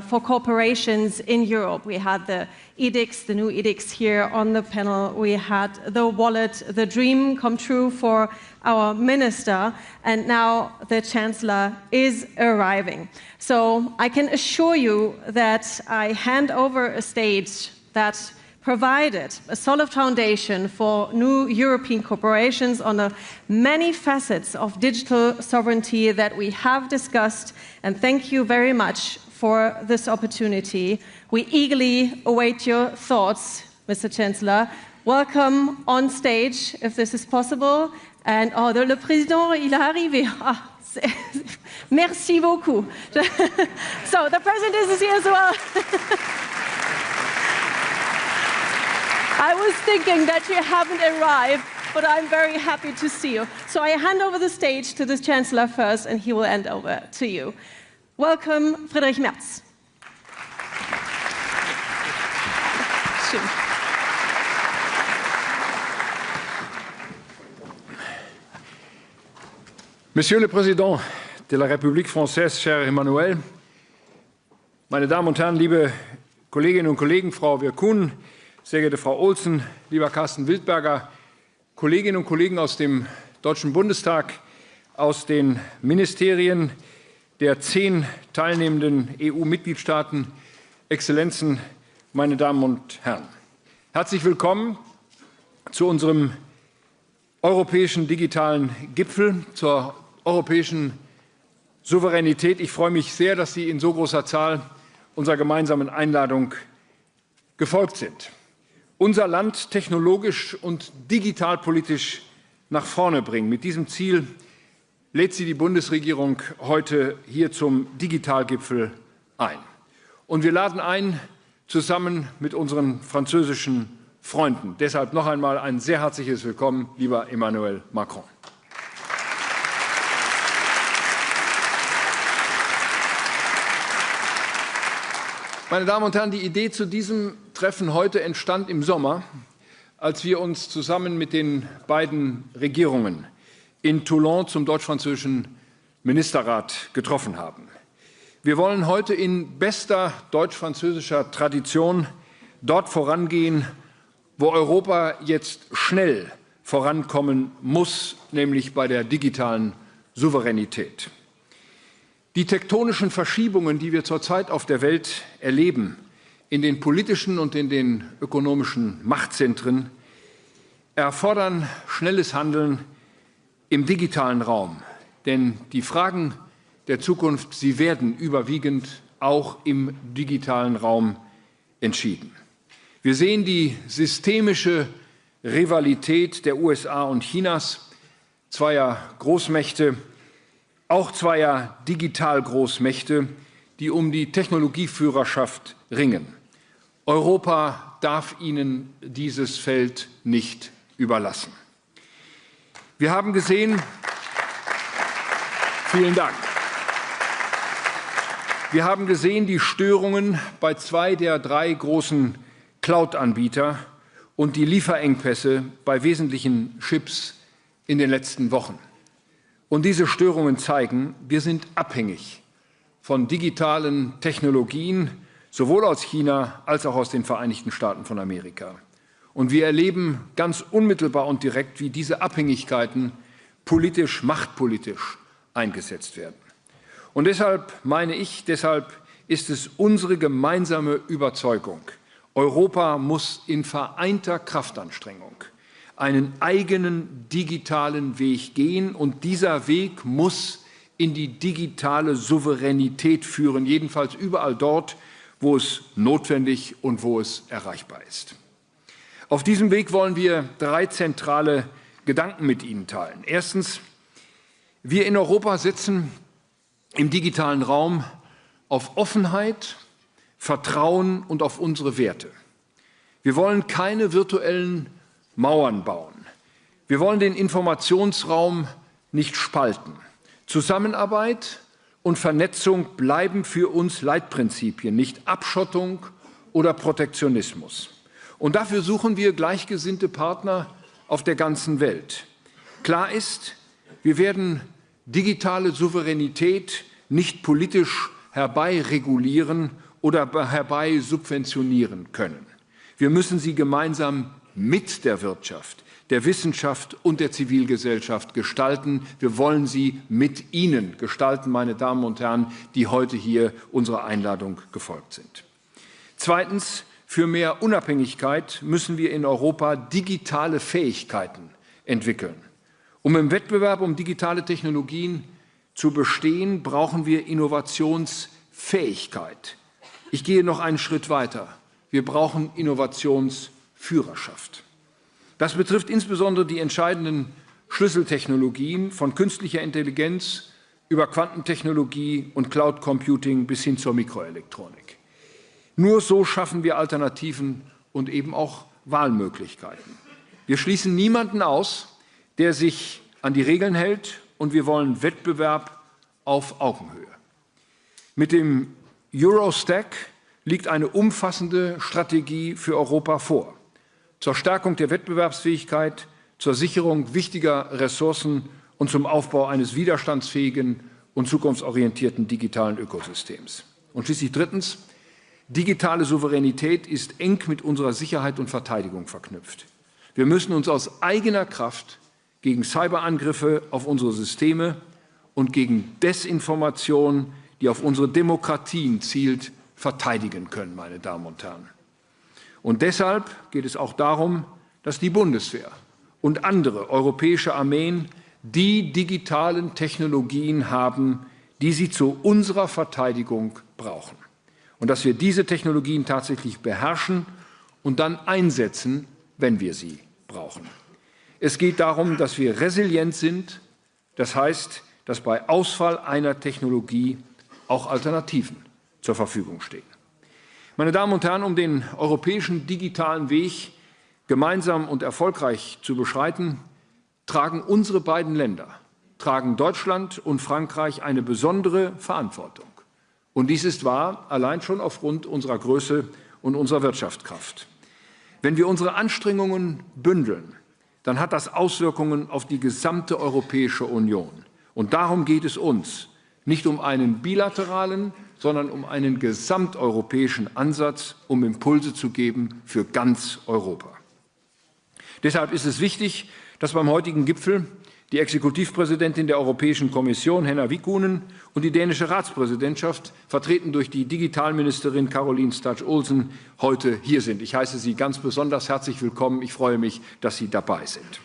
for corporations in Europe. We had the edicts, the new edicts here on the panel. We had the wallet, the dream come true for our minister, and now the Chancellor is arriving. So I can assure you that I hand over a stage that provided a solid foundation for new European corporations on the many facets of digital sovereignty that we have discussed. And thank you very much for this opportunity. We eagerly await your thoughts, Mr. Chancellor. Welcome on stage, if this is possible. And oh, le président, il est arrivé. Ah, merci beaucoup. So the president is here as well. I was thinking that you haven't arrived, but I'm very happy to see you. So I hand over the stage to the Chancellor first, and he will hand over to you. Welcome, Friedrich Merz. Monsieur le Président de la République française, cher Emmanuel, meine Damen und Herren, liebe Kolleginnen und Kollegen, Frau Virkun, sehr geehrte Frau Olsen, lieber Carsten Wildberger, Kolleginnen und Kollegen aus dem Deutschen Bundestag, aus den Ministerien der 10 teilnehmenden EU-Mitgliedstaaten, Exzellenzen, meine Damen und Herren. Herzlich willkommen zu unserem europäischen digitalen Gipfel, zur europäischen Souveränität. Ich freue mich sehr, dass Sie in so großer Zahl unserer gemeinsamen Einladung gefolgt sind. Unser Land technologisch und digitalpolitisch nach vorne bringen. Mit diesem Ziel lädt Sie die Bundesregierung heute hier zum Digitalgipfel ein. Und wir laden ein, zusammen mit unseren französischen Freunden. Deshalb noch einmal ein sehr herzliches Willkommen, lieber Emmanuel Macron. Meine Damen und Herren, die Idee zu diesem Treffen heute entstand im Sommer, als wir uns zusammen mit den beiden Regierungen in Toulon zum deutsch-französischen Ministerrat getroffen haben. Wir wollen heute in bester deutsch-französischer Tradition dort vorangehen, wo Europa jetzt schnell vorankommen muss, nämlich bei der digitalen Souveränität. Die tektonischen Verschiebungen, die wir zurzeit auf der Welt erleben, in den politischen und in den ökonomischen Machtzentren, erfordern schnelles Handeln im digitalen Raum. Denn die Fragen der Zukunft, sie werden überwiegend auch im digitalen Raum entschieden. Wir sehen die systemische Rivalität der USA und Chinas, zweier Großmächte, auch zweier Digitalgroßmächte, die um die Technologieführerschaft ringen. Europa darf ihnen dieses Feld nicht überlassen. Wir haben gesehen, vielen Dank. Wir haben gesehen die Störungen bei 2 der 3 großen Cloud-Anbieter und die Lieferengpässe bei wesentlichen Chips in den letzten Wochen. Und diese Störungen zeigen, wir sind abhängig von digitalen Technologien, sowohl aus China als auch aus den Vereinigten Staaten von Amerika. Und wir erleben ganz unmittelbar und direkt, wie diese Abhängigkeiten machtpolitisch eingesetzt werden. Und deshalb meine ich, deshalb ist es unsere gemeinsame Überzeugung, Europa muss in vereinter Kraftanstrengung einen eigenen digitalen Weg gehen, und dieser Weg muss in die digitale Souveränität führen, jedenfalls überall dort, wo es notwendig und wo es erreichbar ist. Auf diesem Weg wollen wir 3 zentrale Gedanken mit Ihnen teilen. Erstens, wir in Europa setzen im digitalen Raum auf Offenheit, Vertrauen und auf unsere Werte. Wir wollen keine virtuellen Mauern bauen. Wir wollen den Informationsraum nicht spalten. Zusammenarbeit und Vernetzung bleiben für uns Leitprinzipien, nicht Abschottung oder Protektionismus. Und dafür suchen wir gleichgesinnte Partner auf der ganzen Welt. Klar ist, wir werden digitale Souveränität nicht politisch herbeiregulieren oder herbei subventionieren können. Wir müssen sie gemeinsam mit der Wirtschaft, der Wissenschaft und der Zivilgesellschaft gestalten. Wir wollen sie mit Ihnen gestalten, meine Damen und Herren, die heute hier unserer Einladung gefolgt sind. Zweitens, für mehr Unabhängigkeit müssen wir in Europa digitale Fähigkeiten entwickeln. Um im Wettbewerb um digitale Technologien zu bestehen, brauchen wir Innovationsfähigkeit. Ich gehe noch einen Schritt weiter. Wir brauchen Innovationsführerschaft. Das betrifft insbesondere die entscheidenden Schlüsseltechnologien von künstlicher Intelligenz über Quantentechnologie und Cloud Computing bis hin zur Mikroelektronik. Nur so schaffen wir Alternativen und eben auch Wahlmöglichkeiten. Wir schließen niemanden aus, der sich an die Regeln hält, und wir wollen Wettbewerb auf Augenhöhe. Mit dem Eurostack liegt eine umfassende Strategie für Europa vor, zur Stärkung der Wettbewerbsfähigkeit, zur Sicherung wichtiger Ressourcen und zum Aufbau eines widerstandsfähigen und zukunftsorientierten digitalen Ökosystems. Und schließlich drittens, digitale Souveränität ist eng mit unserer Sicherheit und Verteidigung verknüpft. Wir müssen uns aus eigener Kraft gegen Cyberangriffe auf unsere Systeme und gegen Desinformation, die auf unsere Demokratien zielt, verteidigen können, meine Damen und Herren. Und deshalb geht es auch darum, dass die Bundeswehr und andere europäische Armeen die digitalen Technologien haben, die sie zu unserer Verteidigung brauchen. Und dass wir diese Technologien tatsächlich beherrschen und dann einsetzen, wenn wir sie brauchen. Es geht darum, dass wir resilient sind. Das heißt, dass bei Ausfall einer Technologie auch Alternativen zur Verfügung stehen. Meine Damen und Herren, um den europäischen digitalen Weg gemeinsam und erfolgreich zu beschreiten, tragen unsere beiden Länder, tragen Deutschland und Frankreich eine besondere Verantwortung. Und dies ist wahr, allein schon aufgrund unserer Größe und unserer Wirtschaftskraft. Wenn wir unsere Anstrengungen bündeln, dann hat das Auswirkungen auf die gesamte Europäische Union. Und darum geht es uns, nicht um einen bilateralen, sondern um einen gesamteuropäischen Ansatz, um Impulse zu geben für ganz Europa. Deshalb ist es wichtig, dass beim heutigen Gipfel die Exekutivpräsidentin der Europäischen Kommission, Henna Vikkunen, und die dänische Ratspräsidentschaft, vertreten durch die Digitalministerin Caroline Stach-Olsen, heute hier sind. Ich heiße Sie ganz besonders herzlich willkommen. Ich freue mich, dass Sie dabei sind.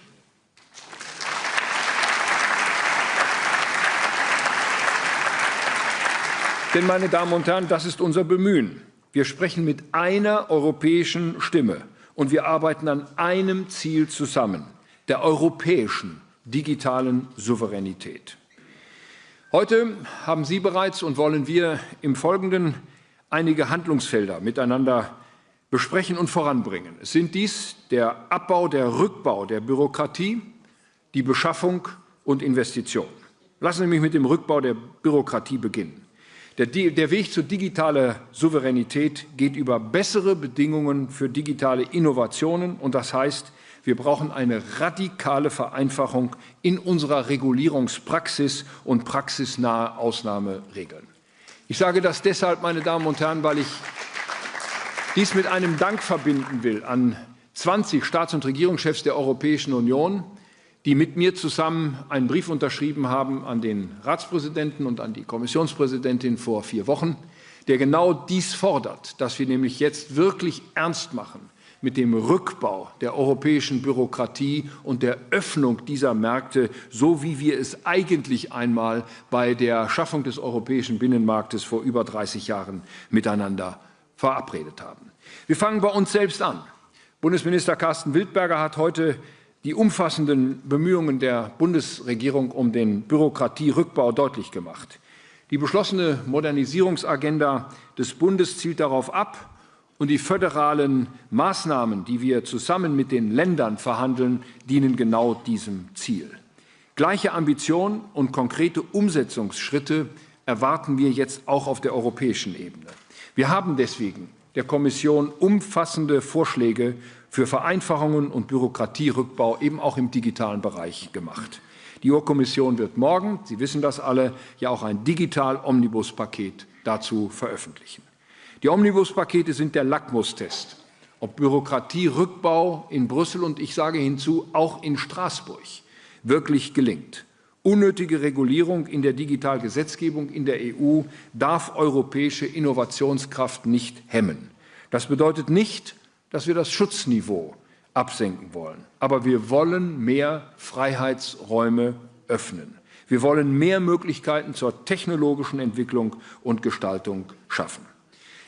Denn, meine Damen und Herren, das ist unser Bemühen. Wir sprechen mit einer europäischen Stimme und wir arbeiten an einem Ziel zusammen, der europäischen digitalen Souveränität. Heute haben Sie bereits und wollen wir im Folgenden einige Handlungsfelder miteinander besprechen und voranbringen. Es sind dies der Abbau, der Rückbau der Bürokratie, die Beschaffung und Investitionen. Lassen Sie mich mit dem Rückbau der Bürokratie beginnen. Der Weg zur digitalen Souveränität geht über bessere Bedingungen für digitale Innovationen, und das heißt, wir brauchen eine radikale Vereinfachung in unserer Regulierungspraxis und praxisnahe Ausnahmeregeln. Ich sage das deshalb, meine Damen und Herren, weil ich dies mit einem Dank verbinden will an 20 Staats- und Regierungschefs der Europäischen Union, die mit mir zusammen einen Brief unterschrieben haben an den Ratspräsidenten und an die Kommissionspräsidentin vor 4 Wochen, der genau dies fordert, dass wir nämlich jetzt wirklich ernst machen mit dem Rückbau der europäischen Bürokratie und der Öffnung dieser Märkte, so wie wir es eigentlich einmal bei der Schaffung des europäischen Binnenmarktes vor über 30 Jahren miteinander verabredet haben. Wir fangen bei uns selbst an. Bundesminister Carsten Wildberger hat heute die umfassenden Bemühungen der Bundesregierung um den Bürokratierückbau deutlich gemacht. Die beschlossene Modernisierungsagenda des Bundes zielt darauf ab, und die föderalen Maßnahmen, die wir zusammen mit den Ländern verhandeln, dienen genau diesem Ziel. Gleiche Ambition und konkrete Umsetzungsschritte erwarten wir jetzt auch auf der europäischen Ebene. Wir haben deswegen der Kommission umfassende Vorschläge für Vereinfachungen und Bürokratierückbau eben auch im digitalen Bereich gemacht. Die EU-Kommission wird morgen, Sie wissen das alle, ja auch ein Digital-Omnibus-Paket dazu veröffentlichen. Die Omnibus-Pakete sind der Lackmustest, ob Bürokratierückbau in Brüssel und ich sage hinzu auch in Straßburg wirklich gelingt. Unnötige Regulierung in der Digitalgesetzgebung in der EU darf europäische Innovationskraft nicht hemmen. Das bedeutet nicht, dass wir das Schutzniveau absenken wollen, aber wir wollen mehr Freiheitsräume öffnen. Wir wollen mehr Möglichkeiten zur technologischen Entwicklung und Gestaltung schaffen.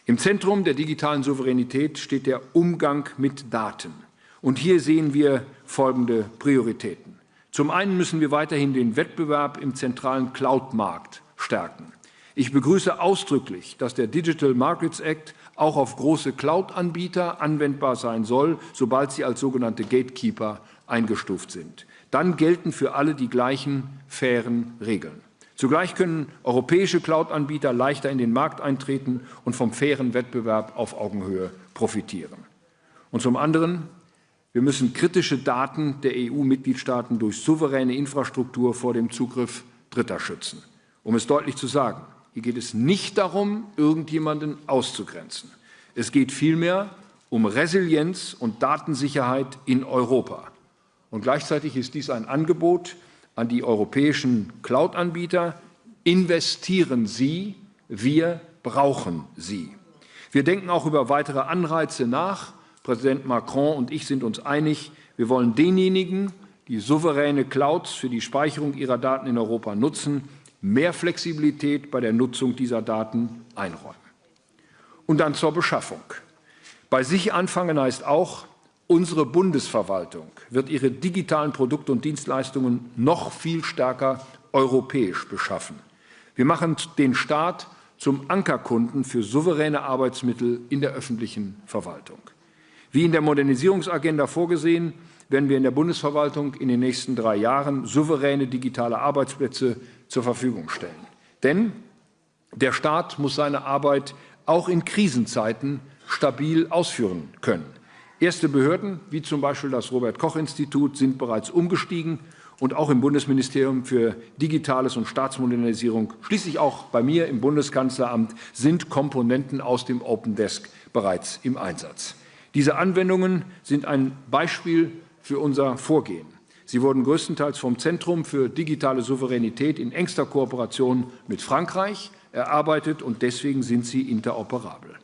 Im Zentrum der digitalen Souveränität steht der Umgang mit Daten. Und hier sehen wir folgende Prioritäten. Zum einen müssen wir weiterhin den Wettbewerb im zentralen Cloud-Markt stärken. Ich begrüße ausdrücklich, dass der Digital Markets Act auch auf große Cloud-Anbieter anwendbar sein soll, sobald sie als sogenannte Gatekeeper eingestuft sind. Dann gelten für alle die gleichen fairen Regeln. Zugleich können europäische Cloud-Anbieter leichter in den Markt eintreten und vom fairen Wettbewerb auf Augenhöhe profitieren. Und zum anderen, wir müssen kritische Daten der EU-Mitgliedstaaten durch souveräne Infrastruktur vor dem Zugriff Dritter schützen. Um es deutlich zu sagen, hier geht es nicht darum, irgendjemanden auszugrenzen. Es geht vielmehr um Resilienz und Datensicherheit in Europa. Und gleichzeitig ist dies ein Angebot an die europäischen Cloud-Anbieter: Investieren Sie, wir brauchen Sie. Wir denken auch über weitere Anreize nach. Präsident Macron und ich sind uns einig, wir wollen denjenigen, die souveräne Clouds für die Speicherung ihrer Daten in Europa nutzen, mehr Flexibilität bei der Nutzung dieser Daten einräumen. Und dann zur Beschaffung. Bei sich anfangen heißt auch, unsere Bundesverwaltung wird ihre digitalen Produkte und Dienstleistungen noch viel stärker europäisch beschaffen. Wir machen den Staat zum Ankerkunden für souveräne Arbeitsmittel in der öffentlichen Verwaltung. Wie in der Modernisierungsagenda vorgesehen, werden wir in der Bundesverwaltung in den nächsten 3 Jahren souveräne digitale Arbeitsplätze zur Verfügung stellen. Denn der Staat muss seine Arbeit auch in Krisenzeiten stabil ausführen können. Erste Behörden, wie zum Beispiel das Robert-Koch-Institut, sind bereits umgestiegen, und auch im Bundesministerium für Digitales und Staatsmodernisierung, schließlich auch bei mir im Bundeskanzleramt, sind Komponenten aus dem Open Desk bereits im Einsatz. Diese Anwendungen sind ein Beispiel für unser Vorgehen. Sie wurden größtenteils vom Zentrum für digitale Souveränität in engster Kooperation mit Frankreich erarbeitet und deswegen sind sie interoperabel.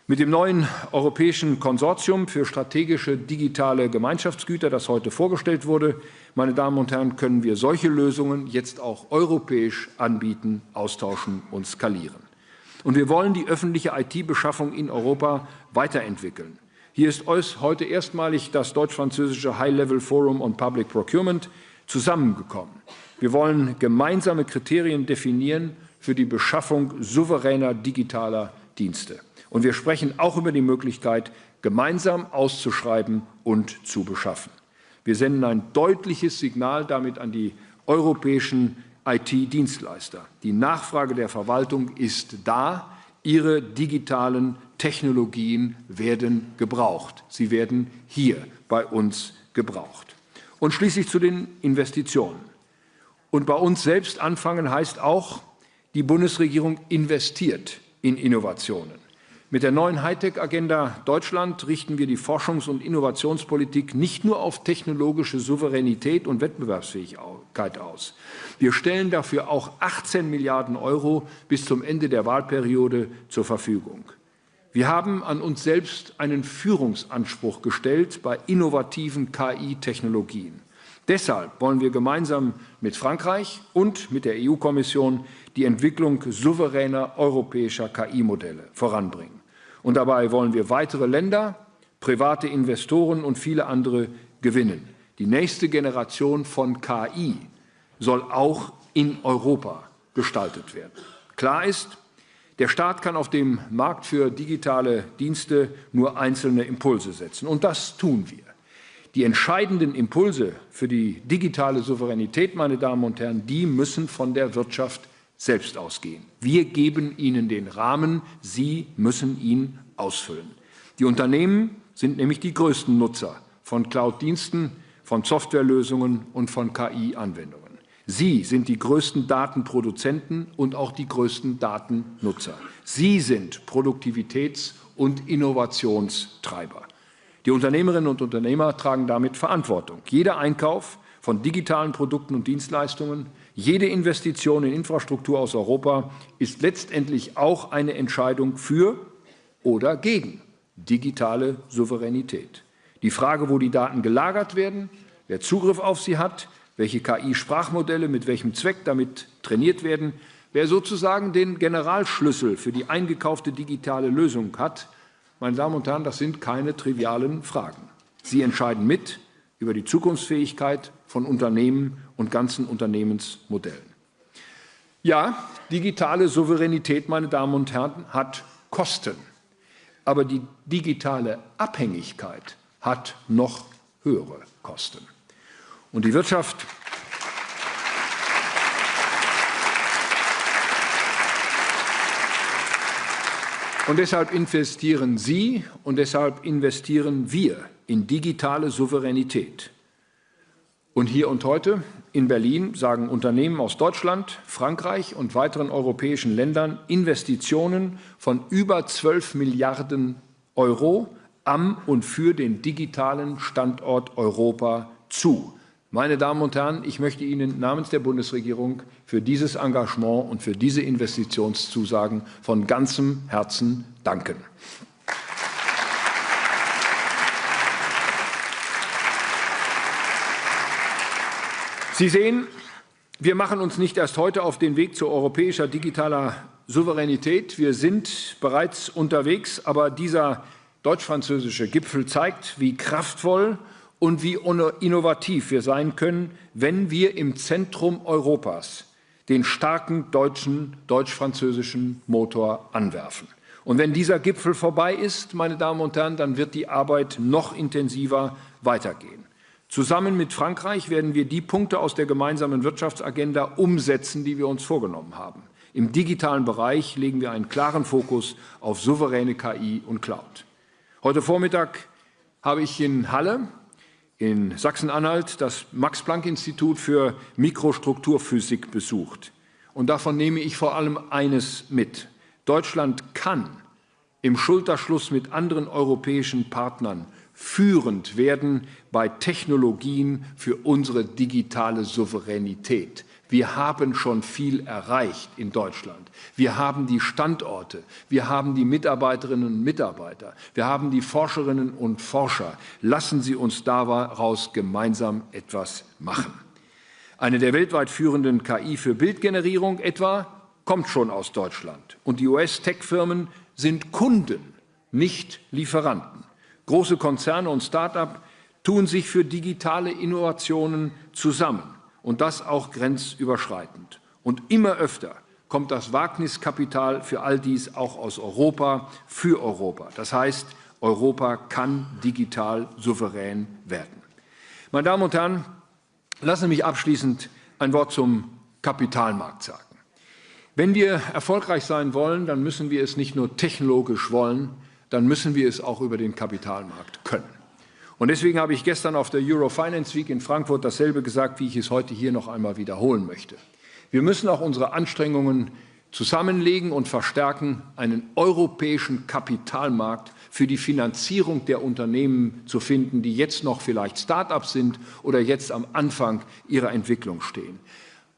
Mit dem neuen europäischen Konsortium für strategische digitale Gemeinschaftsgüter, das heute vorgestellt wurde, meine Damen und Herren, können wir solche Lösungen jetzt auch europäisch anbieten, austauschen und skalieren. Und wir wollen die öffentliche IT-Beschaffung in Europa weiterentwickeln. Hier ist heute erstmalig das deutsch-französische High-Level Forum on Public Procurement zusammengekommen. Wir wollen gemeinsame Kriterien definieren für die Beschaffung souveräner digitaler Dienste. Und wir sprechen auch über die Möglichkeit, gemeinsam auszuschreiben und zu beschaffen. Wir senden ein deutliches Signal damit an die europäischen IT-Dienstleister. Die Nachfrage der Verwaltung ist da. Ihre digitalen Technologien werden gebraucht. Sie werden hier bei uns gebraucht. Und schließlich zu den Investitionen. Und bei uns selbst anfangen heißt auch, die Bundesregierung investiert in Innovationen. Mit der neuen Hightech-Agenda Deutschland richten wir die Forschungs- und Innovationspolitik nicht nur auf technologische Souveränität und Wettbewerbsfähigkeit aus. Wir stellen dafür auch 18 Milliarden Euro bis zum Ende der Wahlperiode zur Verfügung. Wir haben an uns selbst einen Führungsanspruch gestellt bei innovativen KI-Technologien. Deshalb wollen wir gemeinsam mit Frankreich und mit der EU-Kommission die Entwicklung souveräner europäischer KI-Modelle voranbringen. Und dabei wollen wir weitere Länder, private Investoren und viele andere gewinnen. Die nächste Generation von KI soll auch in Europa gestaltet werden. Klar ist, der Staat kann auf dem Markt für digitale Dienste nur einzelne Impulse setzen. Und das tun wir. Die entscheidenden Impulse für die digitale Souveränität, meine Damen und Herren, die müssen von der Wirtschaft selbst ausgehen. Wir geben ihnen den Rahmen, sie müssen ihn ausfüllen. Die Unternehmen sind nämlich die größten Nutzer von Cloud-Diensten, von Softwarelösungen und von KI-Anwendungen. Sie sind die größten Datenproduzenten und auch die größten Datennutzer. Sie sind Produktivitäts- und Innovationstreiber. Die Unternehmerinnen und Unternehmer tragen damit Verantwortung. Jeder Einkauf von digitalen Produkten und Dienstleistungen, jede Investition in Infrastruktur aus Europa ist letztendlich auch eine Entscheidung für oder gegen digitale Souveränität. Die Frage, wo die Daten gelagert werden, wer Zugriff auf sie hat, welche KI-Sprachmodelle mit welchem Zweck damit trainiert werden, wer sozusagen den Generalschlüssel für die eingekaufte digitale Lösung hat, meine Damen und Herren, das sind keine trivialen Fragen. Sie entscheiden mit über die Zukunftsfähigkeit von Unternehmen und ganzen Unternehmensmodellen. Ja, digitale Souveränität, meine Damen und Herren, hat Kosten. Aber die digitale Abhängigkeit hat noch höhere Kosten. Und die Wirtschaft und deshalb investieren Sie und deshalb investieren wir in digitale Souveränität. Und hier und heute in Berlin sagen Unternehmen aus Deutschland, Frankreich und weiteren europäischen Ländern Investitionen von über 12 Milliarden Euro am und für den digitalen Standort Europa zu. Meine Damen und Herren, ich möchte Ihnen namens der Bundesregierung für dieses Engagement und für diese Investitionszusagen von ganzem Herzen danken. Sie sehen, wir machen uns nicht erst heute auf den Weg zu europäischer digitaler Souveränität. Wir sind bereits unterwegs, aber dieser deutsch-französische Gipfel zeigt, wie kraftvoll und wie innovativ wir sein können, wenn wir im Zentrum Europas den starken deutsch-französischen Motor anwerfen. Und wenn dieser Gipfel vorbei ist, meine Damen und Herren, dann wird die Arbeit noch intensiver weitergehen. Zusammen mit Frankreich werden wir die Punkte aus der gemeinsamen Wirtschaftsagenda umsetzen, die wir uns vorgenommen haben. Im digitalen Bereich legen wir einen klaren Fokus auf souveräne KI und Cloud. Heute Vormittag habe ich in Halle in Sachsen-Anhalt das Max-Planck-Institut für Mikrostrukturphysik besucht. Und davon nehme ich vor allem eines mit. Deutschland kann im Schulterschluss mit anderen europäischen Partnern führend werden bei Technologien für unsere digitale Souveränität. Wir haben schon viel erreicht in Deutschland. Wir haben die Standorte, wir haben die Mitarbeiterinnen und Mitarbeiter, wir haben die Forscherinnen und Forscher. Lassen Sie uns daraus gemeinsam etwas machen. Eine der weltweit führenden KI für Bildgenerierung etwa kommt schon aus Deutschland. Und die US-Tech-Firmen sind Kunden, nicht Lieferanten. Große Konzerne und Start-up tun sich für digitale Innovationen zusammen. Und das auch grenzüberschreitend. Und immer öfter kommt das Wagniskapital für all dies auch aus Europa, für Europa. Das heißt, Europa kann digital souverän werden. Meine Damen und Herren, lassen Sie mich abschließend ein Wort zum Kapitalmarkt sagen. Wenn wir erfolgreich sein wollen, dann müssen wir es nicht nur technologisch wollen, dann müssen wir es auch über den Kapitalmarkt können. Und deswegen habe ich gestern auf der Eurofinance Week in Frankfurt dasselbe gesagt, wie ich es heute hier noch einmal wiederholen möchte. Wir müssen auch unsere Anstrengungen zusammenlegen und verstärken, einen europäischen Kapitalmarkt für die Finanzierung der Unternehmen zu finden, die jetzt noch vielleicht Start-ups sind oder jetzt am Anfang ihrer Entwicklung stehen.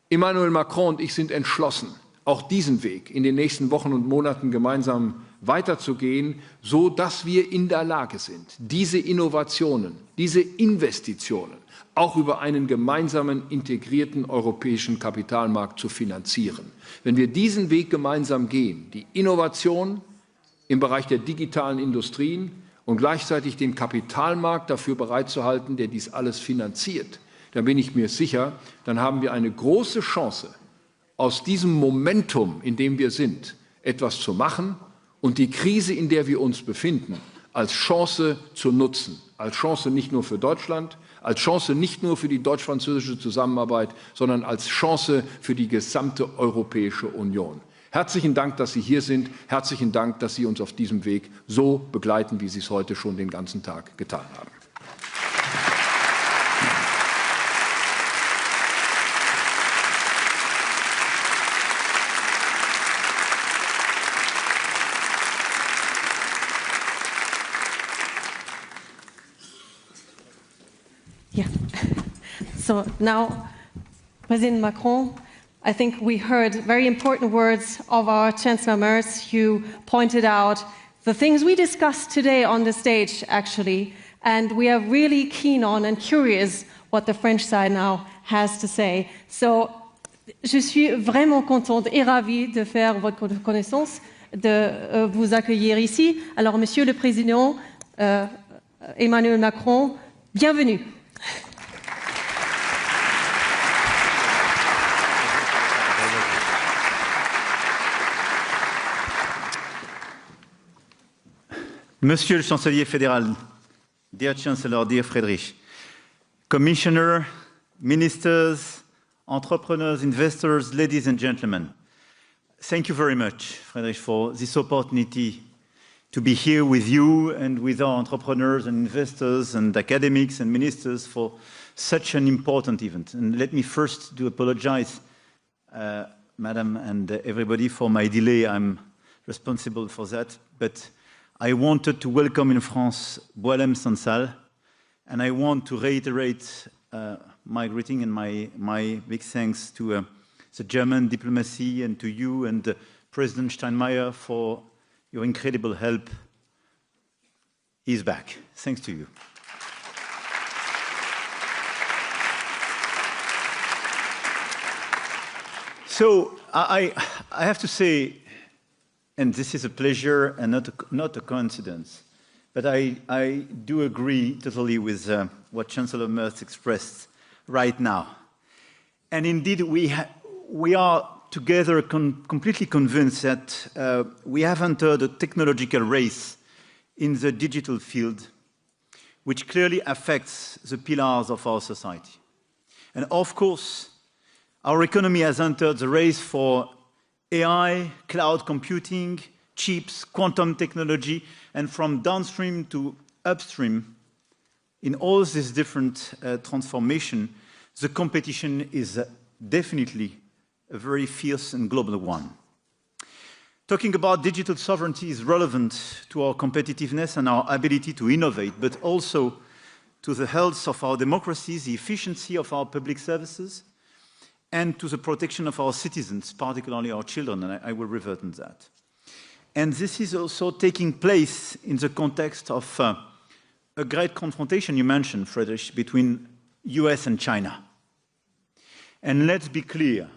Emmanuel Macron und ich sind entschlossen, auch diesen Weg in den nächsten Wochen und Monaten gemeinsam weiterzugehen, so dass wir in der Lage sind, diese Innovationen, diese Investitionen auch über einen gemeinsamen integrierten europäischen Kapitalmarkt zu finanzieren. Wenn wir diesen Weg gemeinsam gehen, die Innovation im Bereich der digitalen Industrien und gleichzeitig den Kapitalmarkt dafür bereitzuhalten, der dies alles finanziert, dann bin ich mir sicher, dann haben wir eine große Chance, aus diesem Momentum, in dem wir sind, etwas zu machen und die Krise, in der wir uns befinden, als Chance zu nutzen. Als Chance nicht nur für Deutschland, als Chance nicht nur für die deutsch-französische Zusammenarbeit, sondern als Chance für die gesamte Europäische Union. Herzlichen Dank, dass Sie hier sind. Herzlichen Dank, dass Sie uns auf diesem Weg so begleiten, wie Sie es heute schon den ganzen Tag getan haben. Yeah. So now, President Macron, I think we heard very important words of our Chancellor Merz. You pointed out the things we discussed today on the stage, actually, and we are really keen on and curious what the French side now has to say. So, je suis vraiment contente et ravie de faire votre connaissance, de vous accueillir ici. Alors, Monsieur le Président Emmanuel Macron, bienvenue. Monsieur le Chancelier fédéral, dear Chancellor, dear Friedrich, Commissioner, Ministers, entrepreneurs, investors, ladies and gentlemen, thank you very much, Friedrich, for this opportunity to be here with you and with our entrepreneurs and investors and academics and ministers for such an important event. And let me first apologize, Madam and everybody, for my delay. I'm responsible for that. But I wanted to welcome in France Boalem Sansal, and I want to reiterate my greeting and my big thanks to the German diplomacy and to you and President Steinmeier for your incredible help. He's back. Thanks to you. So I have to say, and this is a pleasure and not a coincidence, but I do agree totally with what Chancellor Merz expressed right now. And indeed, we are together completely convinced that we have entered a technological race in the digital field, which clearly affects the pillars of our society. And of course, our economy has entered the race for AI, cloud computing, chips, quantum technology, and from downstream to upstream, in all these different transformation, the competition is definitely a very fierce and global one. Talking about digital sovereignty is relevant to our competitiveness and our ability to innovate, but also to the health of our democracies, the efficiency of our public services, and to the protection of our citizens, particularly our children, and I will revert on that. And this is also taking place in the context of a great confrontation you mentioned, Friedrich, between US and China. And let's be clear,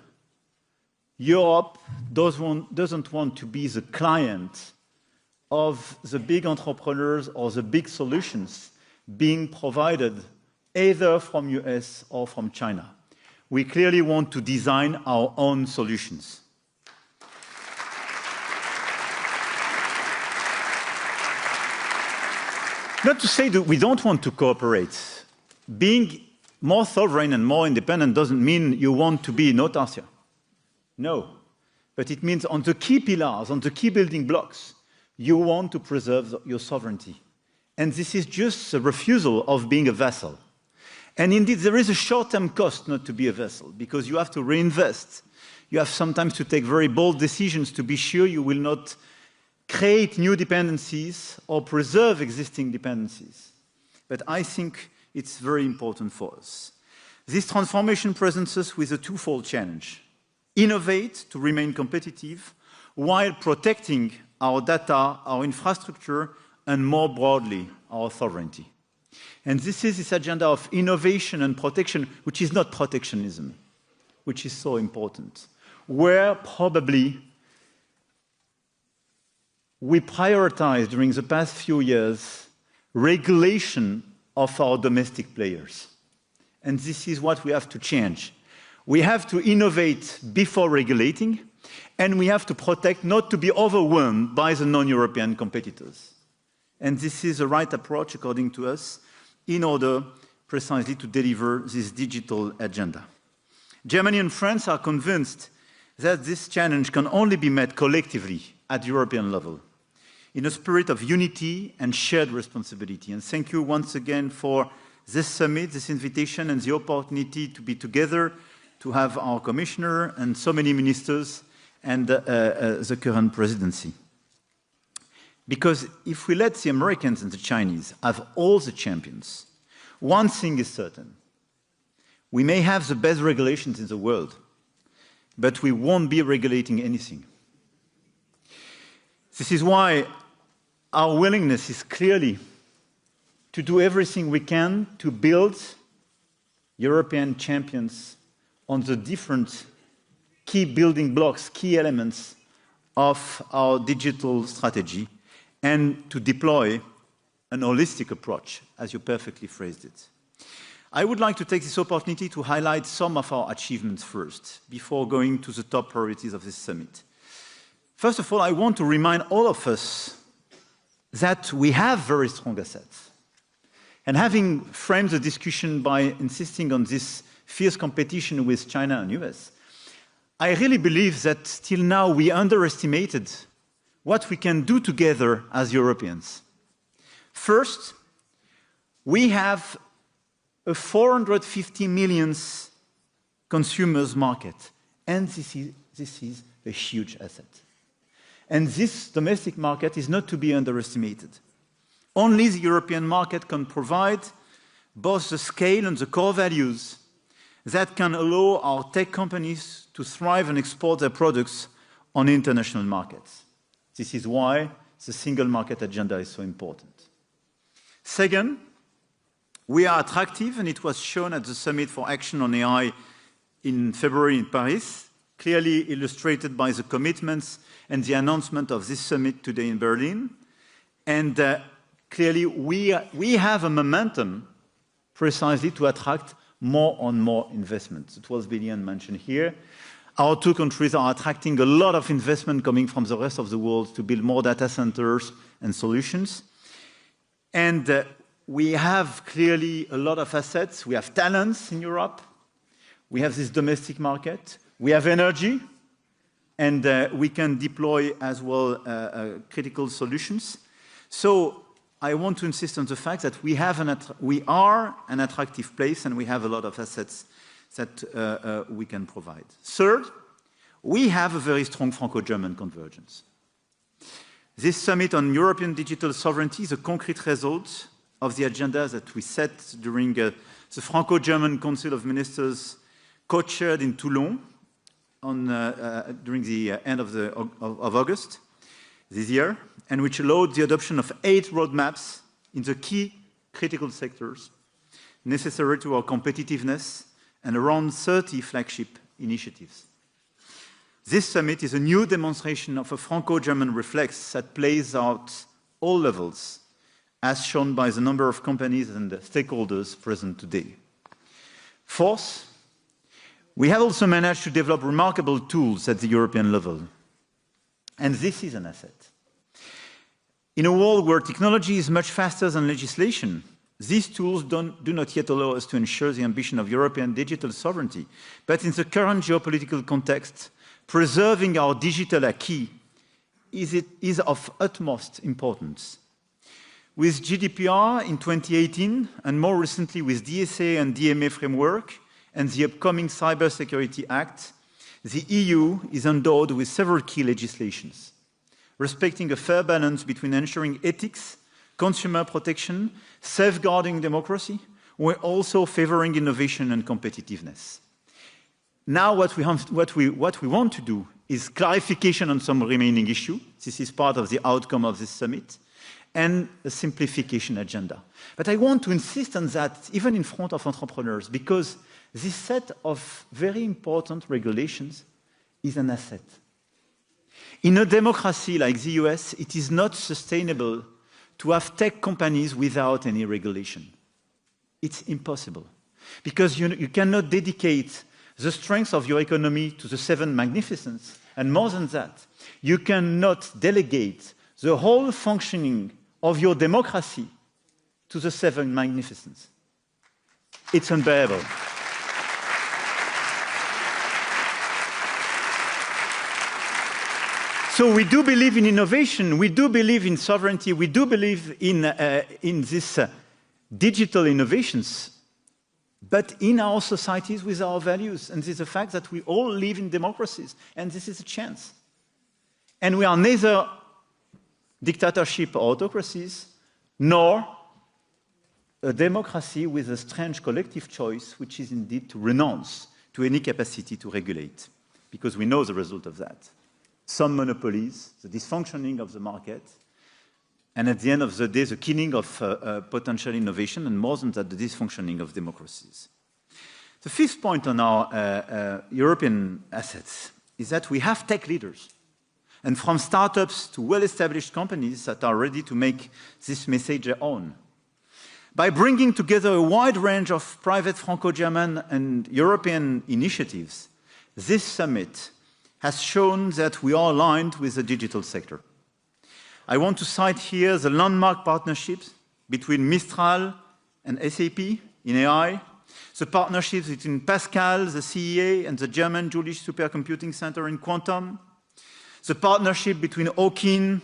Europe doesn't want to be the client of the big entrepreneurs or the big solutions being provided either from US or from China. We clearly want to design our own solutions. Not to say that we don't want to cooperate. Being more sovereign and more independent doesn't mean you want to be in autarcia. No, but it means on the key pillars, on the key building blocks, you want to preserve your sovereignty. And this is just a refusal of being a vassal. And indeed, there is a short-term cost not to be a vassal, because you have to reinvest. You have sometimes to take very bold decisions to be sure you will not create new dependencies or preserve existing dependencies. But I think it's very important for us. This transformation presents us with a twofold challenge. Innovate to remain competitive while protecting our data, our infrastructure, and more broadly, our sovereignty. And this is this agenda of innovation and protection, which is not protectionism, which is so important, where probably we prioritize during the past few years regulation of our domestic players. And this is what we have to change. We have to innovate before regulating, and we have to protect not to be overwhelmed by the non-European competitors. And this is the right approach, according to us, in order precisely to deliver this digital agenda. Germany and France are convinced that this challenge can only be met collectively at European level, in a spirit of unity and shared responsibility. And thank you once again for this summit, this invitation, and the opportunity to be together, to have our commissioner and so many ministers and the current presidency. Because if we let the Americans and the Chinese have all the champions, one thing is certain. We may have the best regulations in the world, but we won't be regulating anything. This is why our willingness is clearly to do everything we can to build European champions on the different key building blocks, key elements of our digital strategy, and to deploy an holistic approach, as you perfectly phrased it. I would like to take this opportunity to highlight some of our achievements first, before going to the top priorities of this summit. First of all, I want to remind all of us that we have very strong assets. And having framed the discussion by insisting on this fierce competition with China and US, I really believe that till now we underestimated what we can do together as Europeans. First, we have a 450 million consumers market, and this is a huge asset. And this domestic market is not to be underestimated. Only the European market can provide both the scale and the core values that can allow our tech companies to thrive and export their products on international markets. This is why the single market agenda is so important. Second, we are attractive, and it was shown at the Summit for Action on AI in February in Paris, clearly illustrated by the commitments and the announcement of this summit today in Berlin. And clearly, we have a momentum precisely to attract more and more investments. The 12 billion mentioned here. Our two countries are attracting a lot of investment coming from the rest of the world to build more data centers and solutions. And we have clearly a lot of assets. We have talents in Europe. We have this domestic market. We have energy. And we can deploy as well critical solutions. So I want to insist on the fact that we are an attractive place, and we have a lot of assets that we can provide. Third, we have a very strong Franco-German convergence. This summit on European digital sovereignty is a concrete result of the agenda that we set during the Franco-German Council of Ministers co-chaired in Toulon during the end of August this year, and which allowed the adoption of 8 roadmaps in the key critical sectors necessary to our competitiveness and around 30 flagship initiatives. This summit is a new demonstration of a Franco-German reflex that plays out all levels, as shown by the number of companies and stakeholders present today. Fourth, we have also managed to develop remarkable tools at the European level. And this is an asset. In a world where technology is much faster than legislation, these tools do not yet allow us to ensure the ambition of European digital sovereignty. But in the current geopolitical context, preserving our digital acquis is of utmost importance. With GDPR in 2018, and more recently with DSA and DMA framework, and the upcoming Cybersecurity Act, the EU is endowed with several key legislations, respecting a fair balance between ensuring ethics, consumer protection, safeguarding democracy, while also favoring innovation and competitiveness. Now what we want to do is clarification on some remaining issue. This is part of the outcome of this summit, and a simplification agenda. But I want to insist on that even in front of entrepreneurs, because this set of very important regulations is an asset. In a democracy like the US, it is not sustainable to have tech companies without any regulation. It's impossible, because you cannot dedicate the strength of your economy to the 7 magnificence, and more than that, you cannot delegate the whole functioning of your democracy to the 7 magnificence. It's unbearable. So we do believe in innovation, we do believe in sovereignty, we do believe in these digital innovations, but in our societies with our values. And this is a fact that we all live in democracies, and this is a chance. And we are neither dictatorship or autocracies, nor a democracy with a strange collective choice, which is indeed to renounce to any capacity to regulate, because we know the result of that. Some monopolies, the dysfunctioning of the market, and at the end of the day, the killing of potential innovation, and more than that, the dysfunctioning of democracies. The fifth point on our European assets is that we have tech leaders, and from startups to well-established companies that are ready to make this message their own. By bringing together a wide range of private Franco-German and European initiatives, this summit has shown that we are aligned with the digital sector. I want to cite here the landmark partnerships between Mistral and SAP in AI, the partnerships between Pascal, the CEA, and the German Jülich Supercomputing Center in quantum, the partnership between Okin,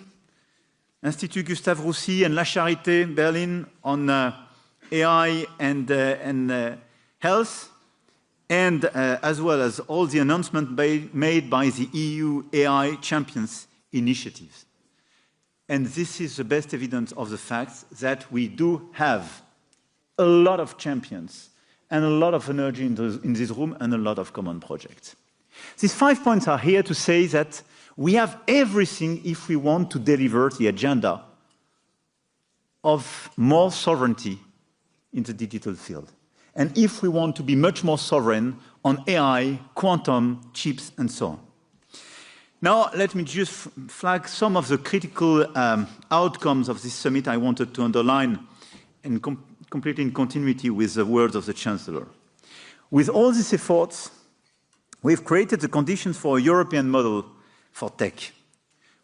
Institut Gustave Roussy, and La Charité, Berlin, on AI and health, and as well as all the announcements made by the EU AI Champions initiatives. And this is the best evidence of the fact that we do have a lot of champions and a lot of energy in this room and a lot of common projects. These 5 points are here to say that we have everything if we want to deliver the agenda of more sovereignty in the digital field. And if we want to be much more sovereign on AI, quantum, chips, and so on. Now, let me just flag some of the critical outcomes of this summit I wanted to underline, and completely in continuity with the words of the Chancellor. With all these efforts, we've created the conditions for a European model for tech,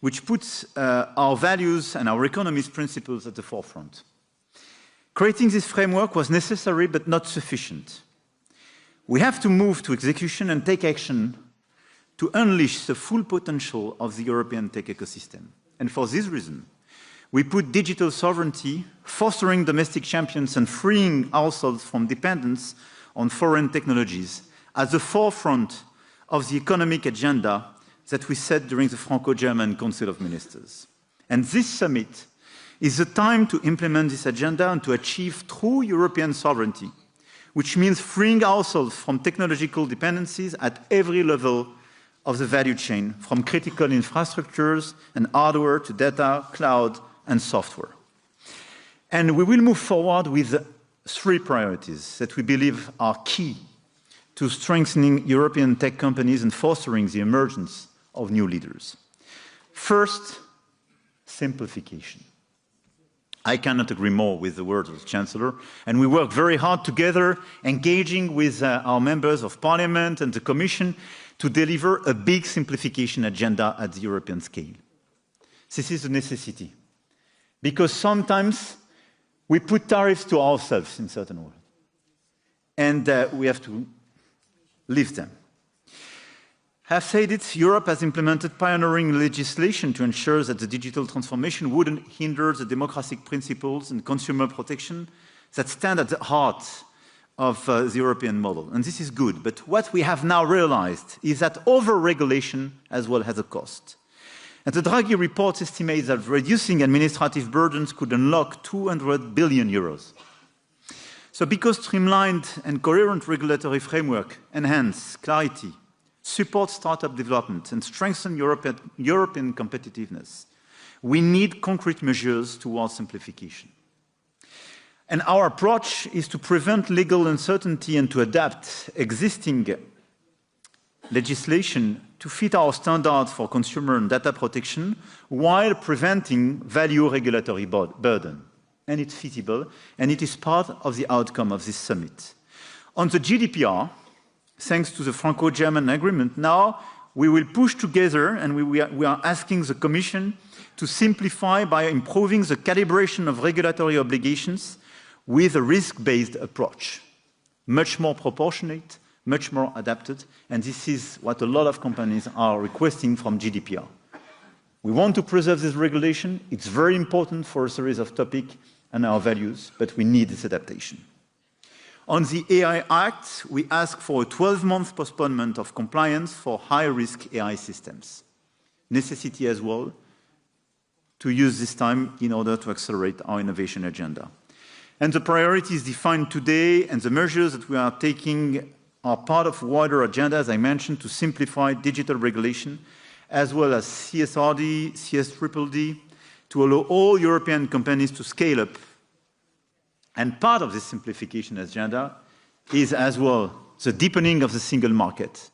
which puts our values and our economy's principles at the forefront. Creating this framework was necessary but not sufficient. We have to move to execution and take action to unleash the full potential of the European tech ecosystem. And for this reason, we put digital sovereignty, fostering domestic champions and freeing ourselves from dependence on foreign technologies at the forefront of the economic agenda that we set during the Franco-German Council of Ministers. And this summit is the time to implement this agenda and to achieve true European sovereignty, which means freeing ourselves from technological dependencies at every level of the value chain, from critical infrastructures and hardware to data, cloud, and software. And we will move forward with 3 priorities that we believe are key to strengthening European tech companies and fostering the emergence of new leaders. First, simplification. I cannot agree more with the words of the Chancellor, and we work very hard together, engaging with our members of Parliament and the Commission to deliver a big simplification agenda at the European scale. This is a necessity, because sometimes we put tariffs to ourselves in certain ways, and we have to lift them. I have said it, Europe has implemented pioneering legislation to ensure that the digital transformation wouldn't hinder the democratic principles and consumer protection that stand at the heart of the European model. And this is good, but what we have now realized is that over-regulation as well has a cost. And the Draghi report estimates that reducing administrative burdens could unlock 200 billion euros. So because streamlined and coherent regulatory framework enhance clarity, support startup development, and strengthen European competitiveness, we need concrete measures towards simplification. And our approach is to prevent legal uncertainty and to adapt existing legislation to fit our standards for consumer and data protection while preventing value regulatory burden. And it's feasible, and it is part of the outcome of this summit. On the GDPR, thanks to the Franco-German agreement, now we will push together, and we are asking the Commission to simplify by improving the calibration of regulatory obligations with a risk-based approach. Much more proportionate, much more adapted, and this is what a lot of companies are requesting from GDPR. We want to preserve this regulation. It's very important for a series of topics and our values, but we need this adaptation. On the AI Act, we ask for a 12-month postponement of compliance for high-risk AI systems. Necessity as well to use this time in order to accelerate our innovation agenda. And the priorities defined today and the measures that we are taking are part of a wider agenda, as I mentioned, to simplify digital regulation, as well as CSRD, CSDDD, to allow all European companies to scale up. And part of this simplification agenda is as well the deepening of the single market.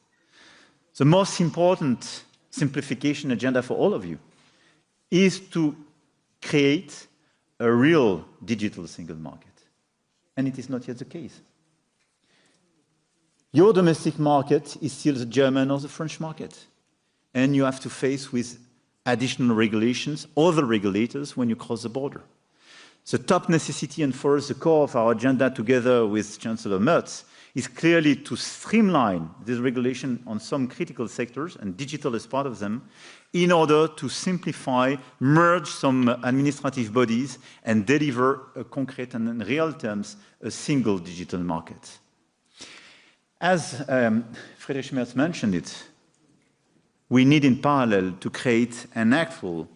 The most important simplification agenda for all of you is to create a real digital single market. And it is not yet the case. Your domestic market is still the German or the French market. And you have to face with additional regulations, other regulators, when you cross the border. The top necessity, and for us the core of our agenda together with Chancellor Merz, is clearly to streamline this regulation on some critical sectors, and digital is part of them, in order to simplify, merge some administrative bodies, and deliver a concrete and in real terms, a single digital market. As Friedrich Merz mentioned it, we need in parallel to create an actual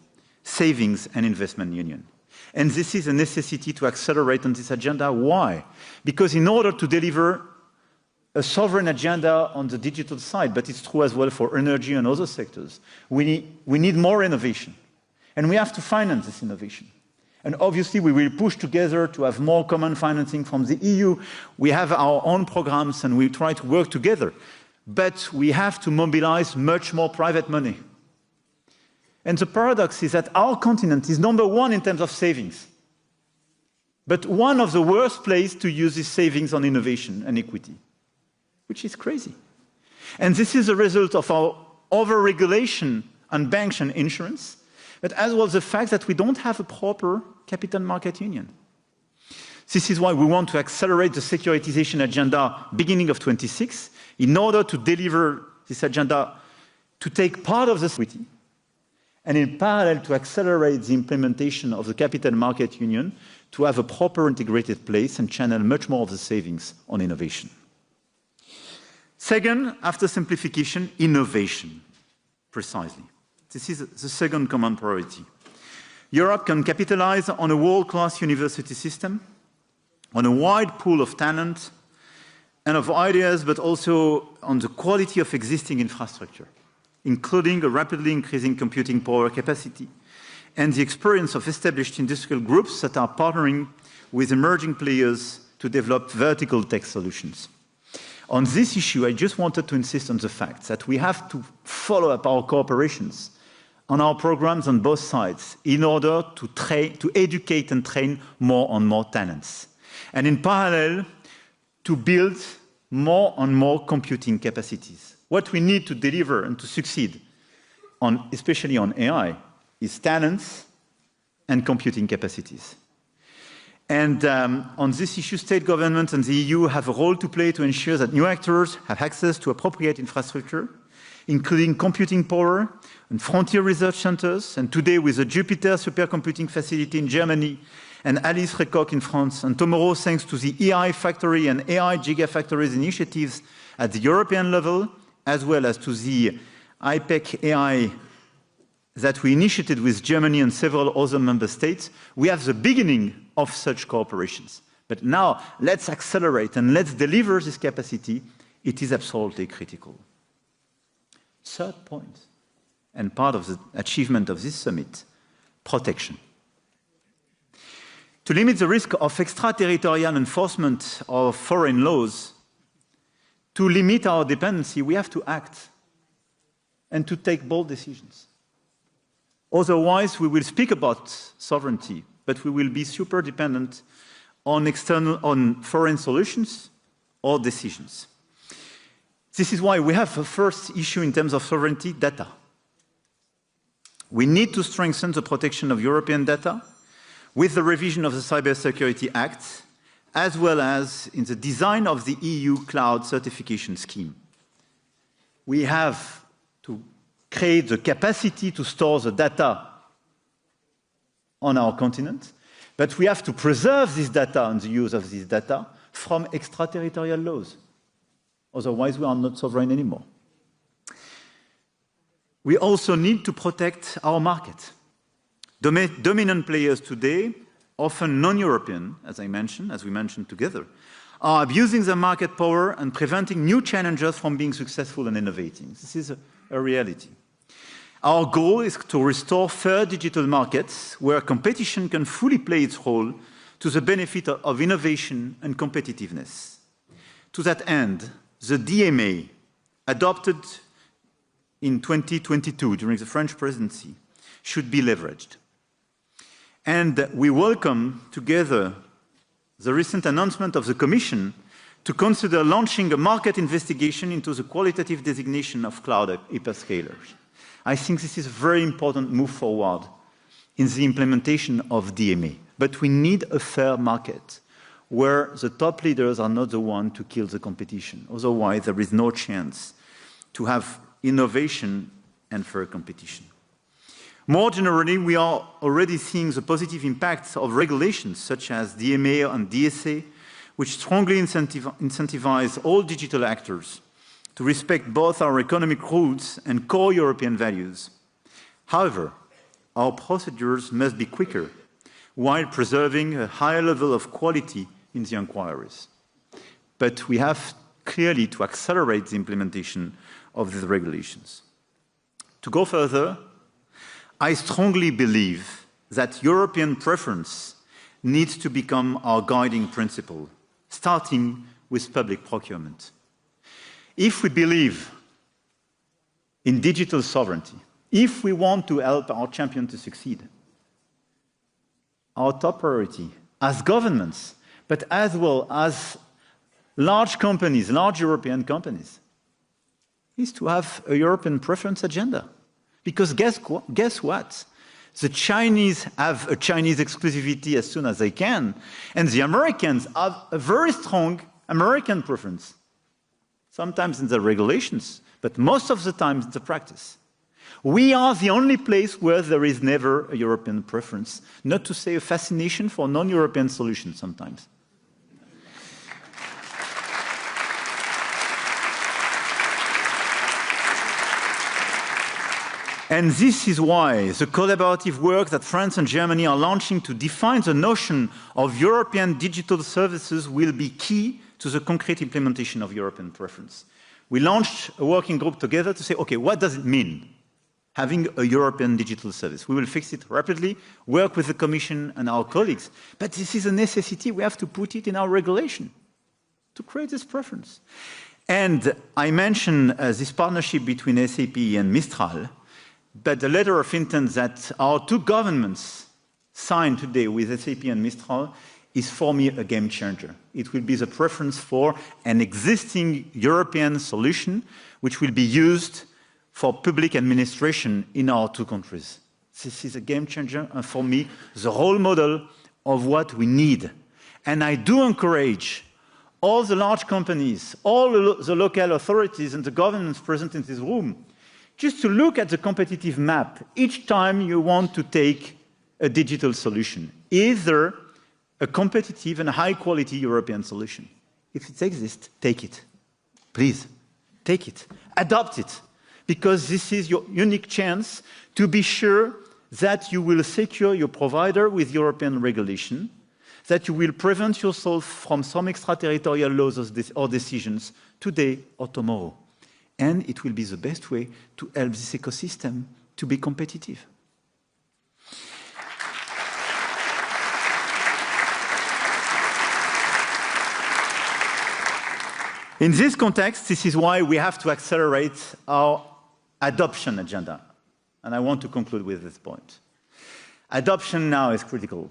savings and investment union. And this is a necessity to accelerate on this agenda. Why? Because in order to deliver a sovereign agenda on the digital side, but it's true as well for energy and other sectors, we need more innovation. And we have to finance this innovation. And obviously, we will push together to have more common financing from the EU. We have our own programs, and we try to work together. But we have to mobilize much more private money. And the paradox is that our continent is number one in terms of savings, but one of the worst places to use these savings on innovation and equity, which is crazy. And this is a result of our over-regulation on banks and insurance, but as well as the fact that we don't have a proper capital market union. This is why we want to accelerate the securitization agenda beginning of 26 in order to deliver this agenda to take part of the equity, and in parallel to accelerate the implementation of the capital market union to have a proper integrated place and channel much more of the savings on innovation. Second, after simplification, innovation, precisely. This is the second common priority. Europe can capitalize on a world-class university system, on a wide pool of talent and of ideas, but also on the quality of existing infrastructure, including a rapidly increasing computing power capacity and the experience of established industrial groups that are partnering with emerging players to develop vertical tech solutions. On this issue, I just wanted to insist on the fact that we have to follow up our cooperations on our programs on both sides in order to educate and train more and more talents. And in parallel, to build more and more computing capacities. What we need to deliver and to succeed, especially on AI, is talents and computing capacities. And on this issue, state governments and the EU have a role to play to ensure that new actors have access to appropriate infrastructure, including computing power and frontier research centers. And today, with the Jupiter supercomputing facility in Germany and Alice Recoq in France, and tomorrow, thanks to the AI Factory and AI Gigafactories initiatives at the European level, as well as to the IPEC AI that we initiated with Germany and several other member states, we have the beginning of such cooperations. But now, let's accelerate and let's deliver this capacity. It is absolutely critical. Third point, and part of the achievement of this summit, protection. To limit the risk of extraterritorial enforcement of foreign laws, to limit our dependency, we have to act and to take bold decisions. Otherwise, we will speak about sovereignty, but we will be super dependent on foreign solutions or decisions. This is why we have a first issue in terms of sovereignty, data. We need to strengthen the protection of European data with the revision of the Cybersecurity Act, as well as in the design of the EU cloud certification scheme. We have to create the capacity to store the data on our continent, but we have to preserve this data and the use of this data from extraterritorial laws. Otherwise, we are not sovereign anymore. We also need to protect our market. Dominant players today, often non-European, as we mentioned together, are abusing their market power and preventing new challengers from being successful and innovating. This is a reality. Our goal is to restore fair digital markets where competition can fully play its role to the benefit of innovation and competitiveness. To that end, the DMA, adopted in 2022 during the French presidency, should be leveraged. And we welcome together the recent announcement of the Commission to consider launching a market investigation into the qualitative designation of cloud hyperscalers. I think this is a very important move forward in the implementation of DMA. But we need a fair market where the top leaders are not the ones to kill the competition. Otherwise, there is no chance to have innovation and fair competition. More generally, we are already seeing the positive impacts of regulations such as DMA and DSA, which strongly incentivize all digital actors to respect both our economic rules and core European values. However, our procedures must be quicker while preserving a higher level of quality in the inquiries. But we have clearly to accelerate the implementation of these regulations. To go further, I strongly believe that European preference needs to become our guiding principle, starting with public procurement. If we believe in digital sovereignty, if we want to help our champion to succeed, our top priority as governments, but as well as large companies, large European companies, is to have a European preference agenda. Because guess what? The Chinese have a Chinese exclusivity as soon as they can, and the Americans have a very strong American preference. Sometimes in the regulations, but most of the time in the practice. We are the only place where there is never a European preference, not to say a fascination for non-European solutions sometimes. And this is why the collaborative work that France and Germany are launching to define the notion of European digital services will be key to the concrete implementation of European preference. We launched a working group together to say, okay, what does it mean, having a European digital service? We will fix it rapidly, work with the Commission and our colleagues. But this is a necessity. We have to put it in our regulation to create this preference. And I mentioned this partnership between SAP and Mistral, but the letter of intent that our two governments signed today with SAP and Mistral is for me a game changer. It will be the preference for an existing European solution which will be used for public administration in our two countries. This is a game changer and for me the role model of what we need. And I do encourage all the large companies, all the local authorities and the governments present in this room just to look at the competitive map each time you want to take a digital solution. Is there a competitive and high-quality European solution? If it exists, take it. Please, take it. Adopt it. Because this is your unique chance to be sure that you will secure your provider with European regulation, that you will prevent yourself from some extraterritorial laws or decisions today or tomorrow. And it will be the best way to help this ecosystem to be competitive. In this context, this is why we have to accelerate our adoption agenda. And I want to conclude with this point. Adoption now is critical.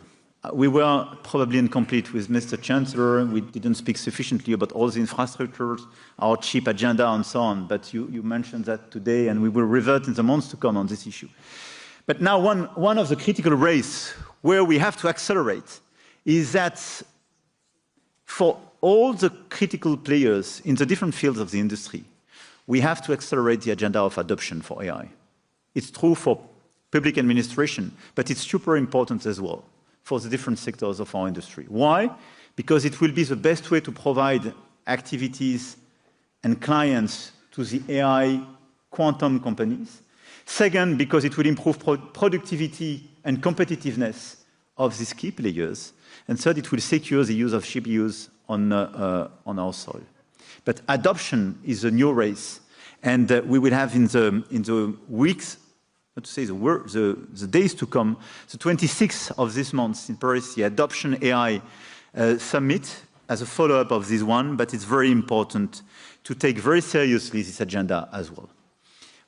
We were probably incomplete with Mr. Chancellor. We didn't speak sufficiently about all the infrastructures, our chip agenda, and so on. But you mentioned that today, and we will revert in the months to come on this issue. But now one of the critical race where we have to accelerate is that for all the critical players in the different fields of the industry, we have to accelerate the agenda of adoption for AI. It's true for public administration, but it's super important as well for the different sectors of our industry. Why? Because it will be the best way to provide activities and clients to the AI quantum companies. Second, because it will improve productivity and competitiveness of these key players. And third, it will secure the use of GPUs on our soil. But adoption is a new race, and we will have in the weeks, not to say the days to come, the 26th of this month in Paris, the Adoption AI Summit as a follow-up of this one, but it's very important to take very seriously this agenda as well.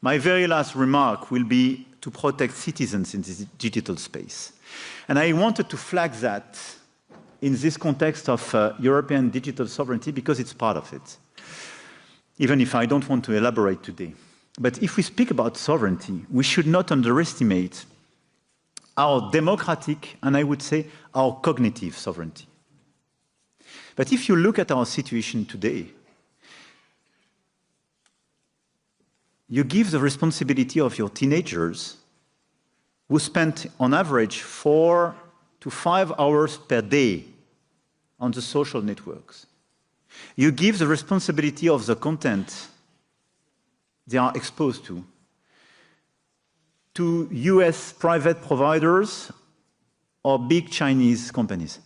My very last remark will be to protect citizens in this digital space. And I wanted to flag that in this context of European digital sovereignty because it's part of it, even if I don't want to elaborate today. But if we speak about sovereignty, we should not underestimate our democratic and I would say our cognitive sovereignty. But if you look at our situation today, you give the responsibility of your teenagers who spent on average 4 to 5 hours per day on the social networks. You give the responsibility of the content they are exposed to US private providers or big Chinese companies.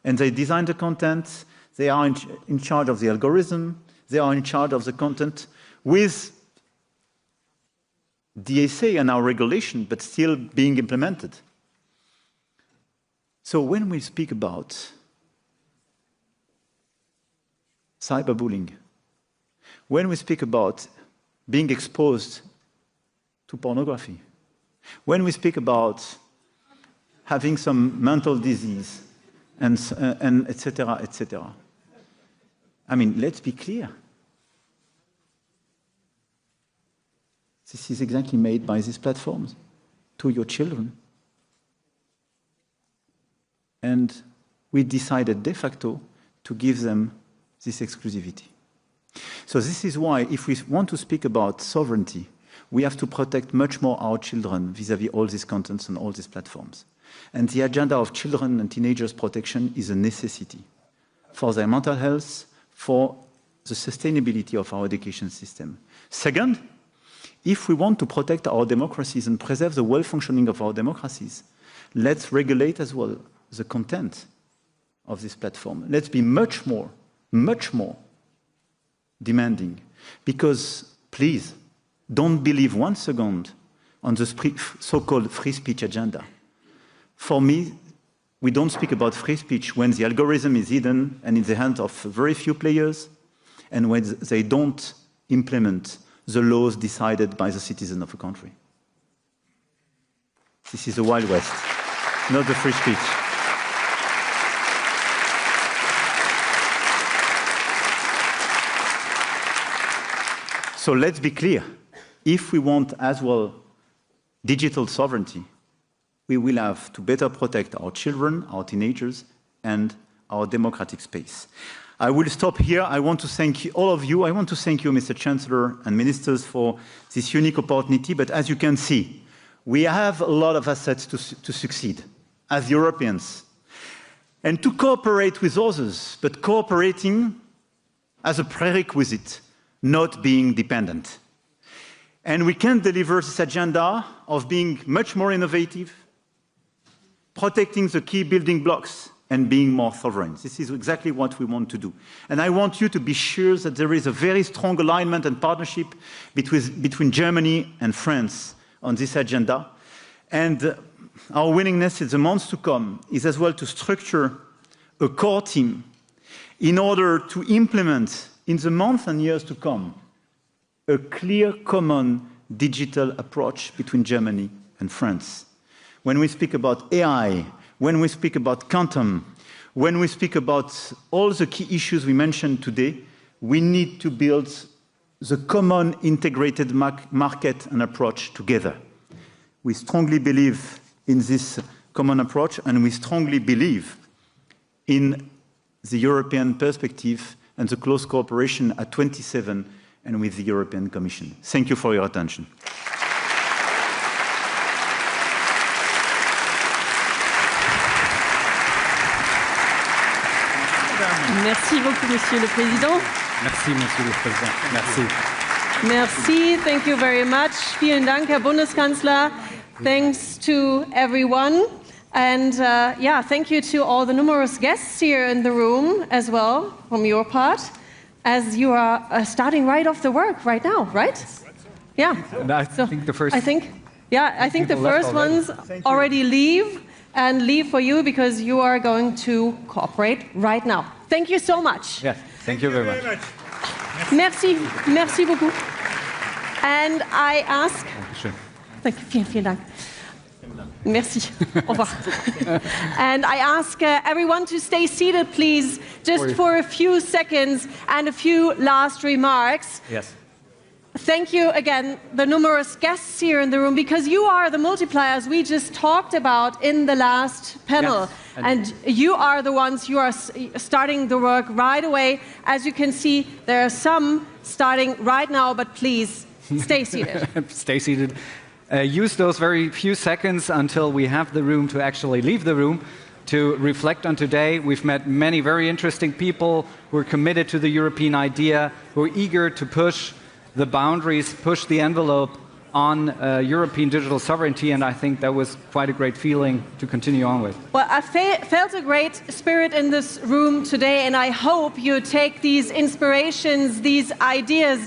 And they design the content, they are in charge of the algorithm, they are in charge of the content with DSA and our regulation, but still being implemented. So when we speak about cyberbullying, when we speak about being exposed to pornography, when we speak about having some mental disease, and et cetera, I mean, let's be clear. This is exactly made by these platforms to your children. And we decided de facto to give them this exclusivity. So this is why, if we want to speak about sovereignty, we have to protect much more our children vis-à-vis all these contents and all these platforms. And the agenda of children and teenagers' protection is a necessity for their mental health, for the sustainability of our education system. Second, if we want to protect our democracies and preserve the well-functioning of our democracies, let's regulate as well the content of this platform. Let's be much more demanding. Because, please, don't believe 1 second on the so-called free speech agenda. For me, we don't speak about free speech when the algorithm is hidden and in the hands of very few players, and when they don't implement the laws decided by the citizens of a country. This is the Wild West, not the free speech. So let's be clear. If we want as well digital sovereignty, we will have to better protect our children, our teenagers, and our democratic space. I will stop here. I want to thank all of you. I want to thank you, Mr. Chancellor and ministers, for this unique opportunity. But as you can see, we have a lot of assets to succeed as Europeans and to cooperate with others, but cooperating as a prerequisite, not being dependent. And we can deliver this agenda of being much more innovative, protecting the key building blocks, and being more sovereign. This is exactly what we want to do. And I want you to be sure that there is a very strong alignment and partnership between Germany and France on this agenda. And our willingness in the months to come is as well to structure a core team in order to implement in the months and years to come a clear common digital approach between Germany and France. When we speak about AI, when we speak about quantum, when we speak about all the key issues we mentioned today, we need to build the common integrated market and approach together. We strongly believe in this common approach, and we strongly believe in the European perspective and the close cooperation at 27 and with the European Commission. Thank you for your attention. Merci beaucoup, Monsieur le Président. Merci, Monsieur le Président. Merci. Merci. Thank you very much. Vielen Dank, Herr Bundeskanzler. Thanks to everyone. And yeah, thank you to all the numerous guests here in the room as well, from your part, as you are starting right off the work right now, right? Yeah. And I think the first... I think the first ones already leave, and leave for you because you are going to cooperate right now. Thank you so much. Yes, thank you very much. Merci, merci beaucoup. And I ask... Thank you, vielen Dank. Merci. Au revoir. And I ask everyone to stay seated, please, just for a few seconds and a few last remarks. Yes. Thank you again, the numerous guests here in the room, because you are the multipliers we just talked about in the last panel. Yes. And you are the ones who are starting the work right away. As you can see, there are some starting right now, but please stay seated. Stay seated. Use those very few seconds until we have the room to actually leave the room to reflect on today. We've met many very interesting people who are committed to the European idea, who are eager to push the boundaries, push the envelope on European digital sovereignty, and I think that was quite a great feeling to continue on with. Well, I felt a great spirit in this room today, and I hope you take these inspirations, these ideas,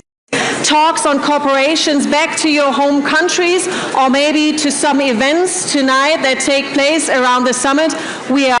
talks on corporations back to your home countries, or maybe to some events tonight that take place around the summit. We are